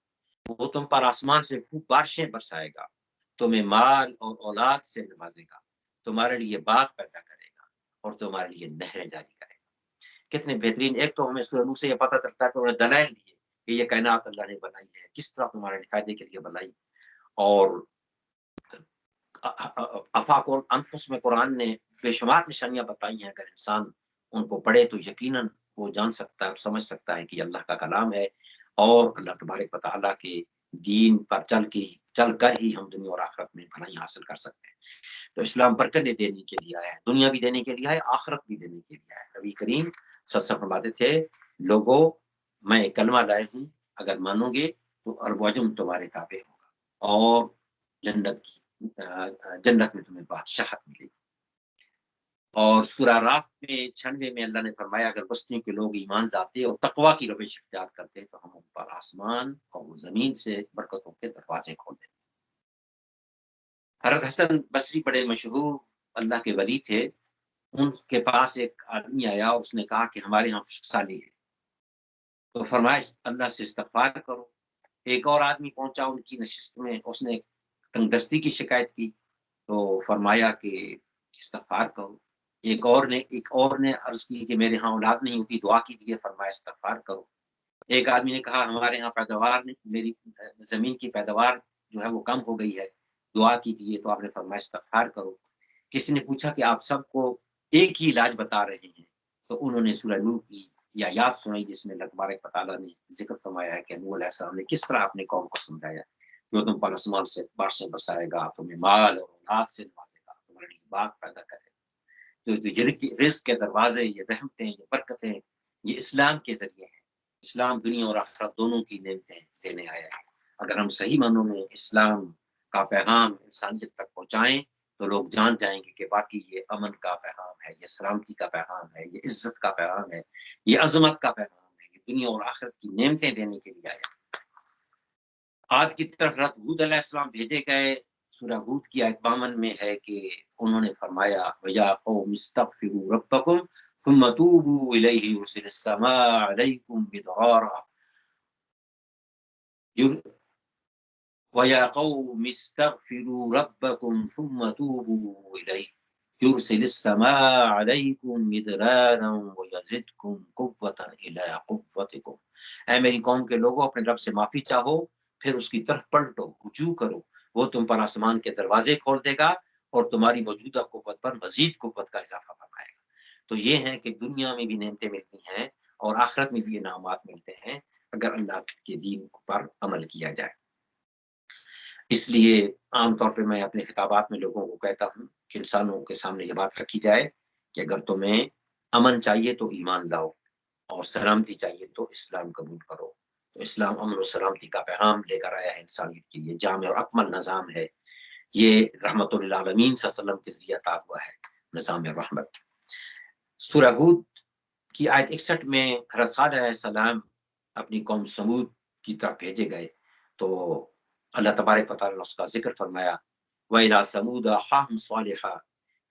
وہ تم پر آسمان سے خوب بارشیں برسائے گا، تمہیں مال اور اولاد سے نوازے گا، تمہارے لیے باغ پیدا کرے گا، اور تمہارے لیے نہریں جاری کرے گا۔ کتنے بہترین! ایک تو ہمیں سورہ نوح سے یہ پتہ چلتا ہے کہ انہوں نے دلائل دیے کہ یہ کائنات اللہ نے بنائی ہے، کس طرح تمہارے فائدے کے لیے بنائی، اور آفاق الانفس میں قرآن نے بے شمار نشانیاں بتائی ہیں، اگر انسان ان کو پڑھے تو یقیناً وہ جان سکتا ہے اور سمجھ سکتا ہے کہ یہ اللہ کا کلام ہے، اور اللہ تبارک و تعالیٰ کے دین پر چل کر ہی ہم دنیا اور آخرت میں بھلائی حاصل کر سکتے ہیں۔ تو اسلام برکتیں دینے کے لیے آیا ہے، دنیا بھی دینے کے لیے ہے، آخرت بھی دینے کے لیے ہے۔ نبی کریم صلی اللہ علیہ وسلم فرماتے تھے، لوگوں میں ایک کلمہ لائے ہوں، اگر مانو گے تو ارب و عجم تمہارے تابع ہوگا، اور جنت میں تمہیں بادشاہت ملے گی۔ اور سورہ رات میں 96 میں اللہ نے فرمایا، اگر بستیوں کے لوگ ایمان لاتے اور تقوی کی روش اختیار کرتے تو ہم ان پر آسمان اور زمین سے برکتوں کے دروازے کھول دیتے۔ حضرت حسن بصری بڑے مشہور اللہ کے ولی تھے، ان کے پاس ایک آدمی آیا اور اس نے کہا کہ ہمارے یہاں خشک سالی ہے، تو فرمایا اللہ سے استغفار کرو۔ ایک اور آدمی پہنچا ان کی نشست میں، اس نے تنگ دستی کی شکایت کی، تو فرمایا کہ استغفار کرو۔ ایک اور نے عرض کی کہ میرے ہاں اولاد نہیں ہوتی، دعا کیجیے، فرمایا استغفار کرو۔ ایک آدمی نے کہا ہمارے ہاں میری زمین کی پیداوار جو ہے وہ کم ہو گئی ہے، دعا کیجیے، تو آپ نے فرمایا استغفار کرو۔ کسی نے پوچھا کہ آپ سب کو ایک ہی علاج بتا رہے ہیں، تو انہوں نے سورہ نوح کی یا یاد سنائی، جس میں اللہ تبارک و تعالیٰ نے ذکر فرمایا ہے کہ نوح علیہ السلام نے کس طرح اپنے قوم کو سمجھایا، جو تم پر آسمان سے بارشیں برسائے گا، تمہیں مال اور اولاد سے نوازے گا، تمہارے لیے باغ پیدا کرے گا۔ تو یہ رزق کے دروازے، یہ رحمتیں، یہ برکتیں، یہ اسلام کے ذریعے ہیں۔ اسلام دنیا اور آخرت دونوں کی نعمتیں دینے آیا ہے۔ اگر ہم صحیح معنوں میں اسلام کا پیغام انسانیت تک پہنچائیں تو لوگ جان جائیں گے کہ واقعی یہ امن کا پیغام ہے، یہ سلامتی کا پیغام ہے، یہ عزت کا پیغام ہے، یہ عظمت کا پیغام ہے، یہ دنیا اور آخرت کی نعمتیں دینے کے لیے آیا ہے۔ آج کی طرف حضرت ہود علیہ السلام بھیجے گئے، سورہ ہود کی آیت 52 میں ہے کہ انہوں نے فرمایا وَيَا قَوْمِ اسْتَغْفِرُوا رَبَّكُمْ ثُمَّ تُوبُوا إِلَيْهِ يُرْسِلِ السَّمَاءَ عَلَيْكُمْ مِدْرَارًا وَيَا قَوْمِ اسْتَغْفِرُوا رَبَّكُمْ ثُمَّ تُوبُوا إِلَيْهِ يُرْسِلِ السَّمَاءَ عَلَيْكُمْ مِدْرَارًا وَيَزِدْكُمْ قُوَّةً إِلَىٰ قُوَّتِكُمْ۔ اے میری قوم کے لوگوں، اپنے رب سے معافی چاہو، پھر اس کی طرف پلٹو، رجوع کرو، وہ تم پر آسمان کے دروازے کھول دے گا اور تمہاری موجودہ قوت پر مزید قوت کا اضافہ فرمائے گا۔ تو یہ ہے کہ دنیا میں بھی نعمتیں ملتی ہیں اور آخرت میں بھی انعامات ملتے ہیں اگر اللہ کے دین پر عمل کیا جائے۔ اس لیے عام طور پہ میں اپنے خطابات میں لوگوں کو کہتا ہوں کہ انسانوں کے سامنے یہ بات رکھی جائے کہ اگر تمہیں امن چاہیے تو ایمان لاؤ، اور سلامتی چاہیے تو اسلام قبول کرو۔ تو اسلام امن و سلامتی کا پیغام لے کر آیا ہے انسانیت کے لیے، جامع اور اکمل نظام ہے، یہ رحمت للعالمین صلی اللہ علیہ وسلم کے ذریعہ عطا ہوا ہے، نظام رحمت۔ سورہ ہود کی آیت 61 میں حضرت صالح علیہ السلام اپنی قوم سمود کی طرف بھیجے گئے، تو اللہ تبارک و تعالیٰ نے اس کا ذکر فرمایا وَإِلَىٰ ثَمُودَ أَخَاهُمْ صَالِحًا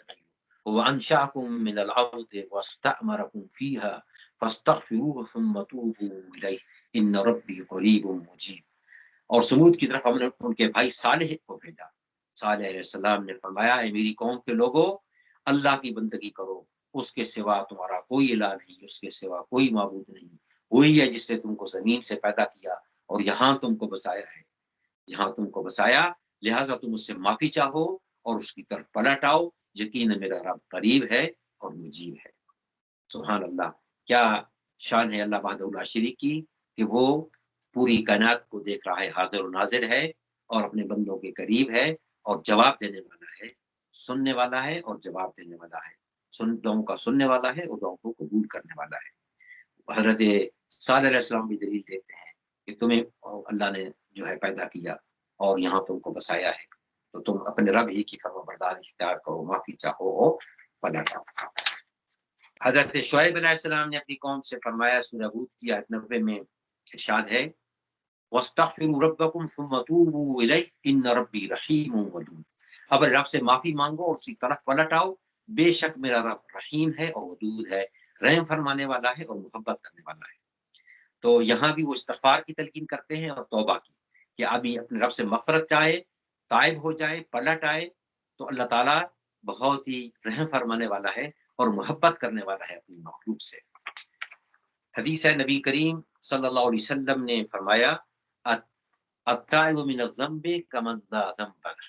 غيره هو أنشأكم من الأرض واستأمركم فيها فاستغفروه ثم توبوا إليه إن ربي قريب مجيب. اور سمود کی طرف ہم نے ان کے بھائی صالح کو بھیجا. صالح علیہ السلام نے فرمایا اے میری قوم کے لوگوں، اللہ کی بندگی کرو، اس کے سوا تمہارا کوئی الہ نہیں، اس کے سوا کوئی معبود نہیں، وہی ہے جس نے تم کو زمین سے پیدا کیا اور یہاں تم کو بسایا ہے، یہاں تم کو بسایا، لہٰذا تم اس سے معافی چاہو اور اس کی طرف پلٹ آؤ، یقین میرا رب قریب ہے اور مجیب ہے. سبحان اللہ، کیا شان ہے اللہ وحدہ لا شریک کی کہ وہ پوری کائنات کو دیکھ رہا ہے، حاضر و ناظر ہے اور اپنے بندوں کے قریب ہے اور جواب دینے والا ہے، سننے والا ہے اور جواب دینے والا ہے، دعاؤں کا سننے والا ہے اور دعاؤں کو قبول کرنے والا ہے. حضرت صالح علیہ السلام بھی دلیل دیتے ہیں کہ تمہیں اللہ نے جو ہے پیدا کیا اور یہاں تم کو بسایا ہے، تو تم اپنے رب ہی کی فرما برداری اختیار کرو، معافی چاہو اور پلٹ آؤ. حضرت شعیب علیہ السلام نے اپنی قوم سے فرمایا، سورہ ہود کی آیت 90 میں ارشاد ہے وَاسْتَغْفِرُوا رَبَّكُمْ ثُمَّ تُوبُوا إِلَيْهِ إِنَّ رَبِّي رَحِيمٌ وَدُودٌ. اب رب سے معافی مانگو اور اسی طرف پلٹ آؤ، بے شک میرا رب رحیم ہے اور ودود ہے، رحم فرمانے والا ہے اور محبت کرنے والا ہے. تو یہاں بھی وہ استغفار کی تلقین کرتے ہیں اور توبہ کی، کہ آدمی اپنے رب سے مغفرت چاہے، تائب ہو جائے، پلٹ آئے، تو اللہ تعالیٰ بہت ہی رحم فرمانے والا ہے اور محبت کرنے والا ہے اپنی مخلوق سے. حدیث ہے، نبی کریم صلی اللہ علیہ وسلم نے فرمایا التائب من الذنب کمن لا ذنب لہ،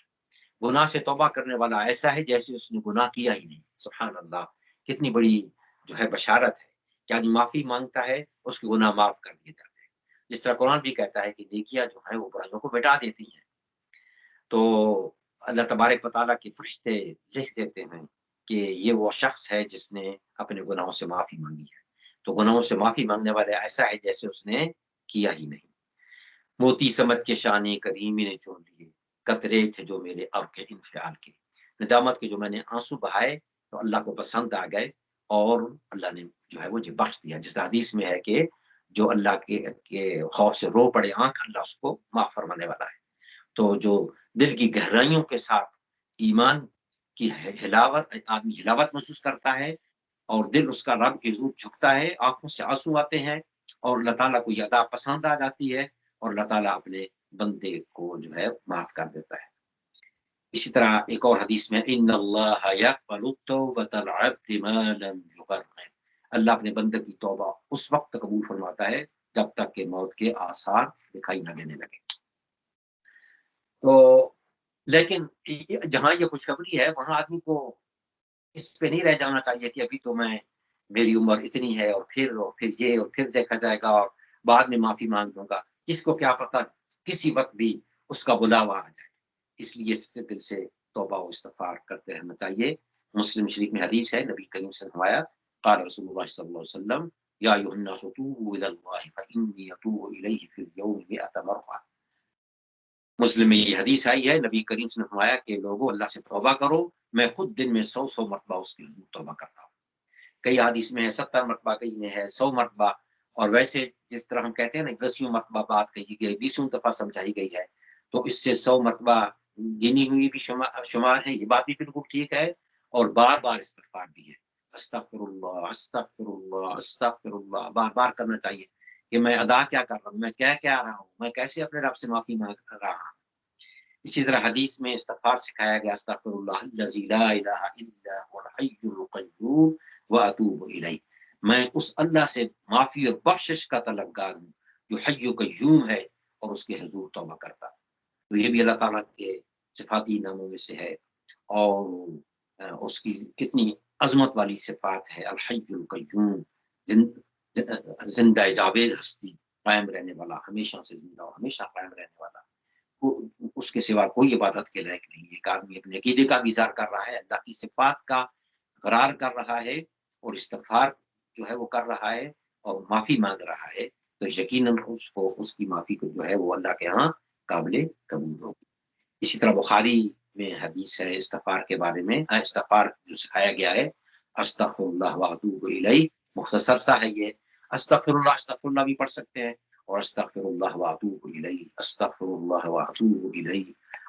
گناہ سے توبہ کرنے والا ایسا ہے جیسے اس نے گناہ کیا ہی نہیں. سبحان اللہ، کتنی بڑی جو ہے بشارت ہے کہ آدمی معافی مانگتا ہے اس کے گناہ معاف کر دیے جاتے ہیں. جس طرح قرآن بھی کہتا ہے کہ نیکیاں جو ہیں وہ برائیوں کو مٹا دیتی ہیں. تو اللہ تبارک و تعالیٰ کے فرشتے لکھ دیتے ہیں کہ یہ وہ شخص ہے جس نے اپنے گناہوں سے معافی مانگی ہے. تو گناہوں سے معافی مانگنے والے ایسا ہے جیسے اس نے کیا ہی نہیں. موتی سمجھ کے شان کریمی نے چون لیے، قطرے تھے جو میرے اب کے انفعال کے، ندامت کے جو میں نے آنسو بہائے تو اللہ کو پسند آ گئے اور اللہ نے جو ہے مجھے بخش دیا. جس حدیث میں ہے کہ جو اللہ کے خوف سے رو پڑے آنکھ، اللہ اس کو معاف فرمانے والا ہے. تو جو دل کی گہرائیوں کے ساتھ ایمان کی ہلاوت، آدمی ہلاوت محسوس کرتا ہے اور دل اس کا رب کے حضور جھکتا ہے، آنکھوں سے آنسو آتے ہیں اور اللہ تعالیٰ کو یہ ادا پسند آ جاتی ہے اور اللہ تعالیٰ اپنے بندے کو جو ہے معاف کر دیتا ہے. اسی طرح ایک اور حدیث میں ان اللہ یقبل توبۃ العبد ما لم یغرغر، اللہ اپنے بندے کی توبہ اس وقت قبول فرماتا ہے جب تک کہ موت کے آثار دکھائی نہ دینے لگے. تو لیکن جہاں یہ خوشخبری ہے وہاں آدمی کو اس پہ نہیں رہ جانا چاہیے کہ ابھی تو میری عمر اتنی ہے اور پھر یہ اور پھر دیکھا جائے گا اور بعد میں معافی مانگ لوں گا. کس کو کیا پتہ کسی وقت بھی اس کا بلاوا آ جائے. اس لیے سچے دل سے توبہ و استغفار کرتے رہنا چاہیے. مسلم شریف میں حدیث ہے، نبی کریم سے فرمایا قال رسول اللہ صلی اللہ علیہ وسلم یا ایھا الناس توبوا الی اللہ فانی اتوب الیہ فی اليوم 100 مرہ. مسلم میں یہ حدیث آئی ہے، نبی کریم سے فرمایا کہ لوگوں اللہ سے توبہ کرو، میں خود دن میں 100 مرتبہ اس کے حضور توبہ کرتا ہوں. کئی حدیث میں ہے 70 مرتبہ، کئی میں ہے 100 مرتبہ. اور ویسے جس طرح ہم کہتے ہیں نا 10 مرتبہ بات کہی گئی، 20 دفعہ سمجھائی گئی ہے، تو اس سے 100 مرتبہ گنی ہوئی بھی شمار ہے. یہ بات بھی بالکل ٹھیک ہے اور بار بار استغفار بھی ہے. استغفر اللہ استغفر اللہ استغفر اللہ بار بار کرنا چاہیے کہ میں ادا کیا کر رہا ہوں، میں کیا رہا ہوں، میں کیسے اپنے رب سے معافی مانگ رہا ہوں. اسی طرح حدیث میں استغفار سکھایا گیا استغفر اللہ الذی لا الہ الا هو الحی القیوم واتوب الیہ، میں اس اللہ سے معافی اور بخشش کا طلبگار ہوں جو حی و قیوم ہے اور اس کے حضور توبہ کرتا. تو یہ بھی اللہ تعالیٰ کے صفاتی ناموں میں سے ہے اور اس کی کتنی عظمت والی صفات ہے. الحی القیوم، زندہ جاوید ہستی، قائم رہنے والا، ہمیشہ سے زندہ اور ہمیشہ قائم رہنے والا، اس کے سوا کوئی عبادت کے لائق نہیں ہے. ایک آدمی اپنے عقیدے کا بھی اظہار کر رہا ہے، اللہ کی صفات کا اقرار کر رہا ہے اور استغفار جو ہے وہ کر رہا ہے اور معافی مانگ رہا ہے، تو یقیناً اس کی معافی کو جو ہے وہ اللہ کے ہاں قابل قبول ہوگی. اسی طرح بخاری میں حدیث ہے استغفار کے بارے میں، استغفار جو سکھایا گیا ہے استغفر اللہ واتوب الیہ، مختصر سا ہے یہ. استغفر اللہ بھی پڑھ سکتے ہیں اور استغفر اللہ واتوب الیہ، استغفر اللہ واتوب الیہ،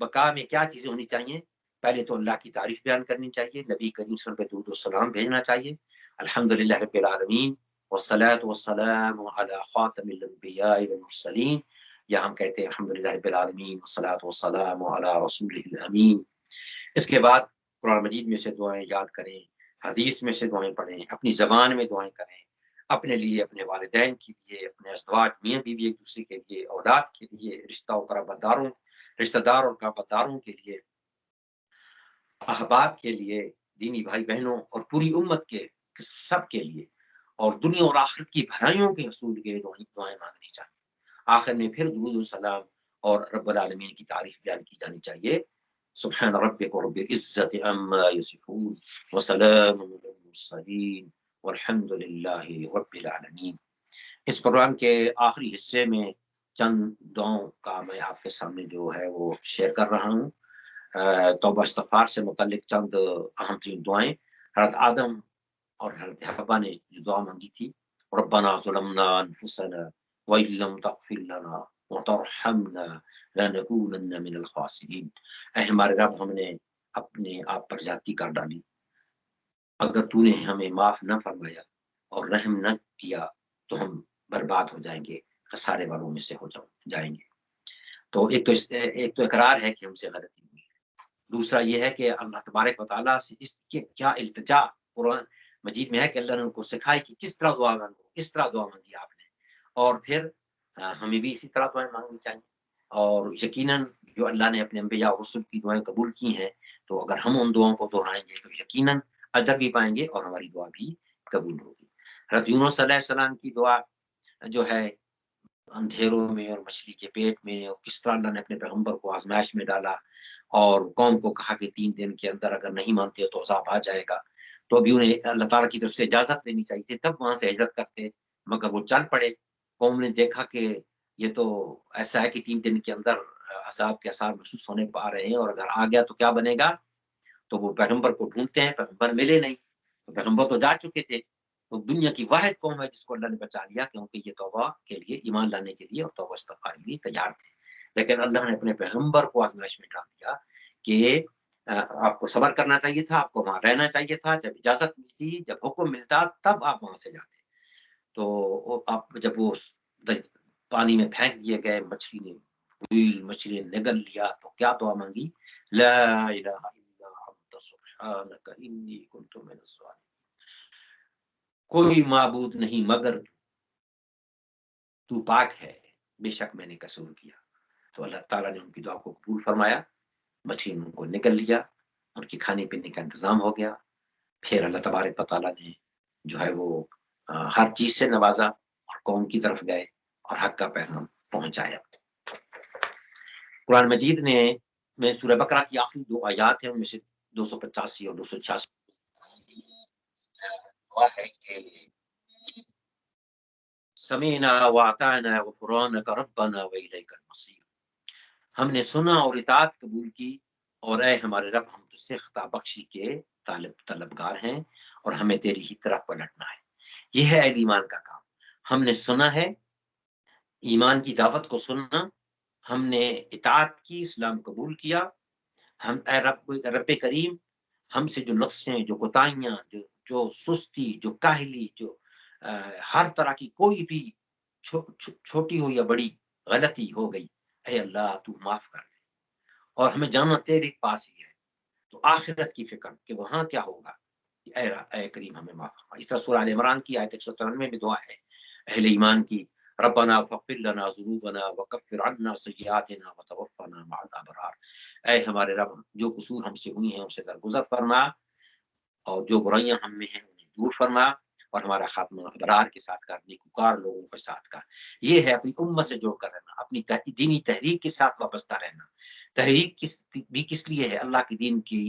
بقا میں کیا چیزیں ہونی چاہیے؟ پہلے تو اللہ کی تعریف بیان کرنی چاہیے، نبی کریم صلی اللہ علیہ وسلم پہ درود و سلام بھیجنا چاہیے، الحمدللہ رب العالمین والصلاة والسلام علی خاتم الانبیاء والمرسلین، یا ہم کہتے ہیں الحمدللہ رب العالمین والصلاة والسلام علی رسولہ الامین۔ اس کے بعد قرآن مجید میں سے دعائیں یاد کریں، حدیث میں سے دعائیں پڑھیں، اپنی زبان میں دعائیں کریں، اپنے لیے، اپنے والدین کے لیے، اپنے ازواج میاں بیوی ایک دوسرے کے لیے، اولاد کے لیے، رشتہ دار اور قرابت داروں کے لیے، احباب کے لیے، دینی بھائی بہنوں اور پوری امت کے سب کے لیے، اور دنیا اور آخرت کی بھلائیوں کے حصول کے لیے دعائیں مانگنی چاہیے۔ آخر میں پھر درود و سلام اور رب العالمین کی تعریف بیان کی جانی چاہیے۔ سبحان ربک رب العزت عما یصفون وسلام علی المرسلین والحمد للہ رب العالمین۔ اس پروگرام کے آخری حصے میں چند دعاؤں کا میں آپ کے سامنے جو ہے وہ شیئر کر رہا ہوں۔ توبہ استغفار سے متعلق چند اہم ترین دعائیں۔ حضرت آدم اور حضرت حوا نے جو دعا مانگی تھی، ربنا ظلمنا انفسنا وان لم تغفر لنا وترحمنا لنکونن من الخاسرین، اے ہمارے رب ہم نے اپنے آپ پر زیادتی کر ڈالی، اگر تو نے ہمیں معاف نہ فرمایا اور رحم نہ کیا تو ہم برباد ہو جائیں گے، خسارے والوں میں سے ہو جائیں گے۔ تو ایک تو اقرار ہے کہ ہم سے غلطی ہوئی، دوسرا یہ ہے کہ اللہ تبارک و تعالیٰ سے اس کے کیا التجا قرآن مجید میں ہے کہ اللہ نے ان کو سکھائی کہ کس طرح دعا مانگو، اس طرح دعا مانگی آپ نے، اور پھر ہمیں بھی اسی طرح دعائیں مانگنی چاہیے۔ اور یقیناً جو اللہ نے اپنے انبیاء اور رسول کی دعائیں قبول کی ہیں، تو اگر ہم ان دعاؤں کو دہرائیں گے تو یقیناً اجر بھی پائیں گے اور ہماری دعا بھی قبول ہوگی۔ حضرت یونس علیہ السلام کی دعا جو ہے اندھیروں میں اور مچھلی کے پیٹ میں، اور کس طرح اللہ نے اپنے پیغمبر کو آزمائش میں ڈالا اور قوم کو کہا کہ 3 دن کے اندر اگر نہیں مانتے تو عذاب آ جائے گا، تو ابھی انہیں اللہ تعالیٰ کی طرف سے اجازت لینی چاہیے تھی، تب وہاں سے ہجرت کرتے، مگر وہ چل پڑے۔ قوم نے دیکھا کہ یہ تو ایسا ہے کہ 3 دن کے اندر عذاب کے آثار محسوس ہونے پا رہے ہیں، اور اگر آ گیا تو کیا بنے گا، تو وہ پیغمبر کو ڈھونڈتے ہیں، پیغمبر ملے نہیں، تو پیغمبر تو جا چکے تھے، تو دنیا کی واحد قوم ہے جس کو اللہ نے بچا لیا، کیونکہ یہ توبہ کے لیے، ایمان لانے کے لیے اور توبہ استغفار کے لیے تیار تھے۔ لیکن اللہ نے اپنے پیغمبر کو آزمائش میں ڈال دیا کہ آپ کو صبر کرنا چاہیے تھا، آپ کو وہاں رہنا چاہیے تھا، جب اجازت ملتی، جب حکم ملتا تب آپ وہاں سے جاتے۔ تو آپ جب وہ پانی میں پھینک دیے گئے، مچھلی نے نگل لیا، تو کیا دعا مانگی، لا الہ الا انت سبحانک انی کنت من الظالمین، کوئی معبود نہیں مگر تو پاک ہے، بے شک میں نے قصور کیا۔ تو اللہ تعالیٰ نے ان کی دعا کو قبول فرمایا، مچھلی ان کو نکل لیا، ان کی کھانے پینے کا انتظام ہو گیا۔ پھر اللہ تبارک و تعالیٰ نے جو ہے وہ ہر چیز سے نوازا، اور قوم کی طرف گئے اور حق کا پیغام پہنچایا۔ قرآن مجید میں سورہ بقرہ کی آخری 2 آیات ہیں، ان میں سے 285 اور 286 ہے کہ سمعنا واطعنا غفرانک ربنا والیک المصیر، ہم نے سنا اور اطاعت قبول کی، اور اے ہمارے رب ہم تجھ سے خطا بخشی کے طلبگار ہیں، اور ہمیں تیری ہی طرف پلٹنا ہے۔ یہ ہے اہل ایمان کا کام، ہم نے سنا ہے، ایمان کی دعوت کو سننا، ہم نے اطاعت کی، اسلام قبول کیا، ہم اے رب کریم ہم سے جو لفظیں، جو کوتاہیاں، جو سستی، جو کاہلی، جو ہر طرح کی کوئی بھی چھوٹی ہو یا بڑی غلطی ہو گئی، اے اللہ تو معاف کر دے، اور ہمیں جانا تیرے پاس ہی ہے، تو آخرت کی فکر کہ وہاں کیا ہوگا، اے کریم ہمیں معاف فرما۔ اس طرح سورہ آل عمران کی آیت 193 میں دعا ہے اہل ایمان کی، ربنا فاغفر لنا ذنوبنا وکفر عنا سیئاتنا وتوفنا مع الابرار، اے ہمارے رب جو قصور ہم سے ہوئی ہیں ان سے درگزر فرما، اور جو برائیاں ہم میں ہیں انہیں دور فرما، اور ہمارا خاتمہ ابرار کے ساتھ کر، نیکوکار لوگوں کے ساتھ کر۔ یہ ہے اپنی امت سے جوڑ کر رہنا، اپنی دینی تحریک کے ساتھ وابستہ رہنا۔ تحریک بھی کس لیے ہے، اللہ کے دین کی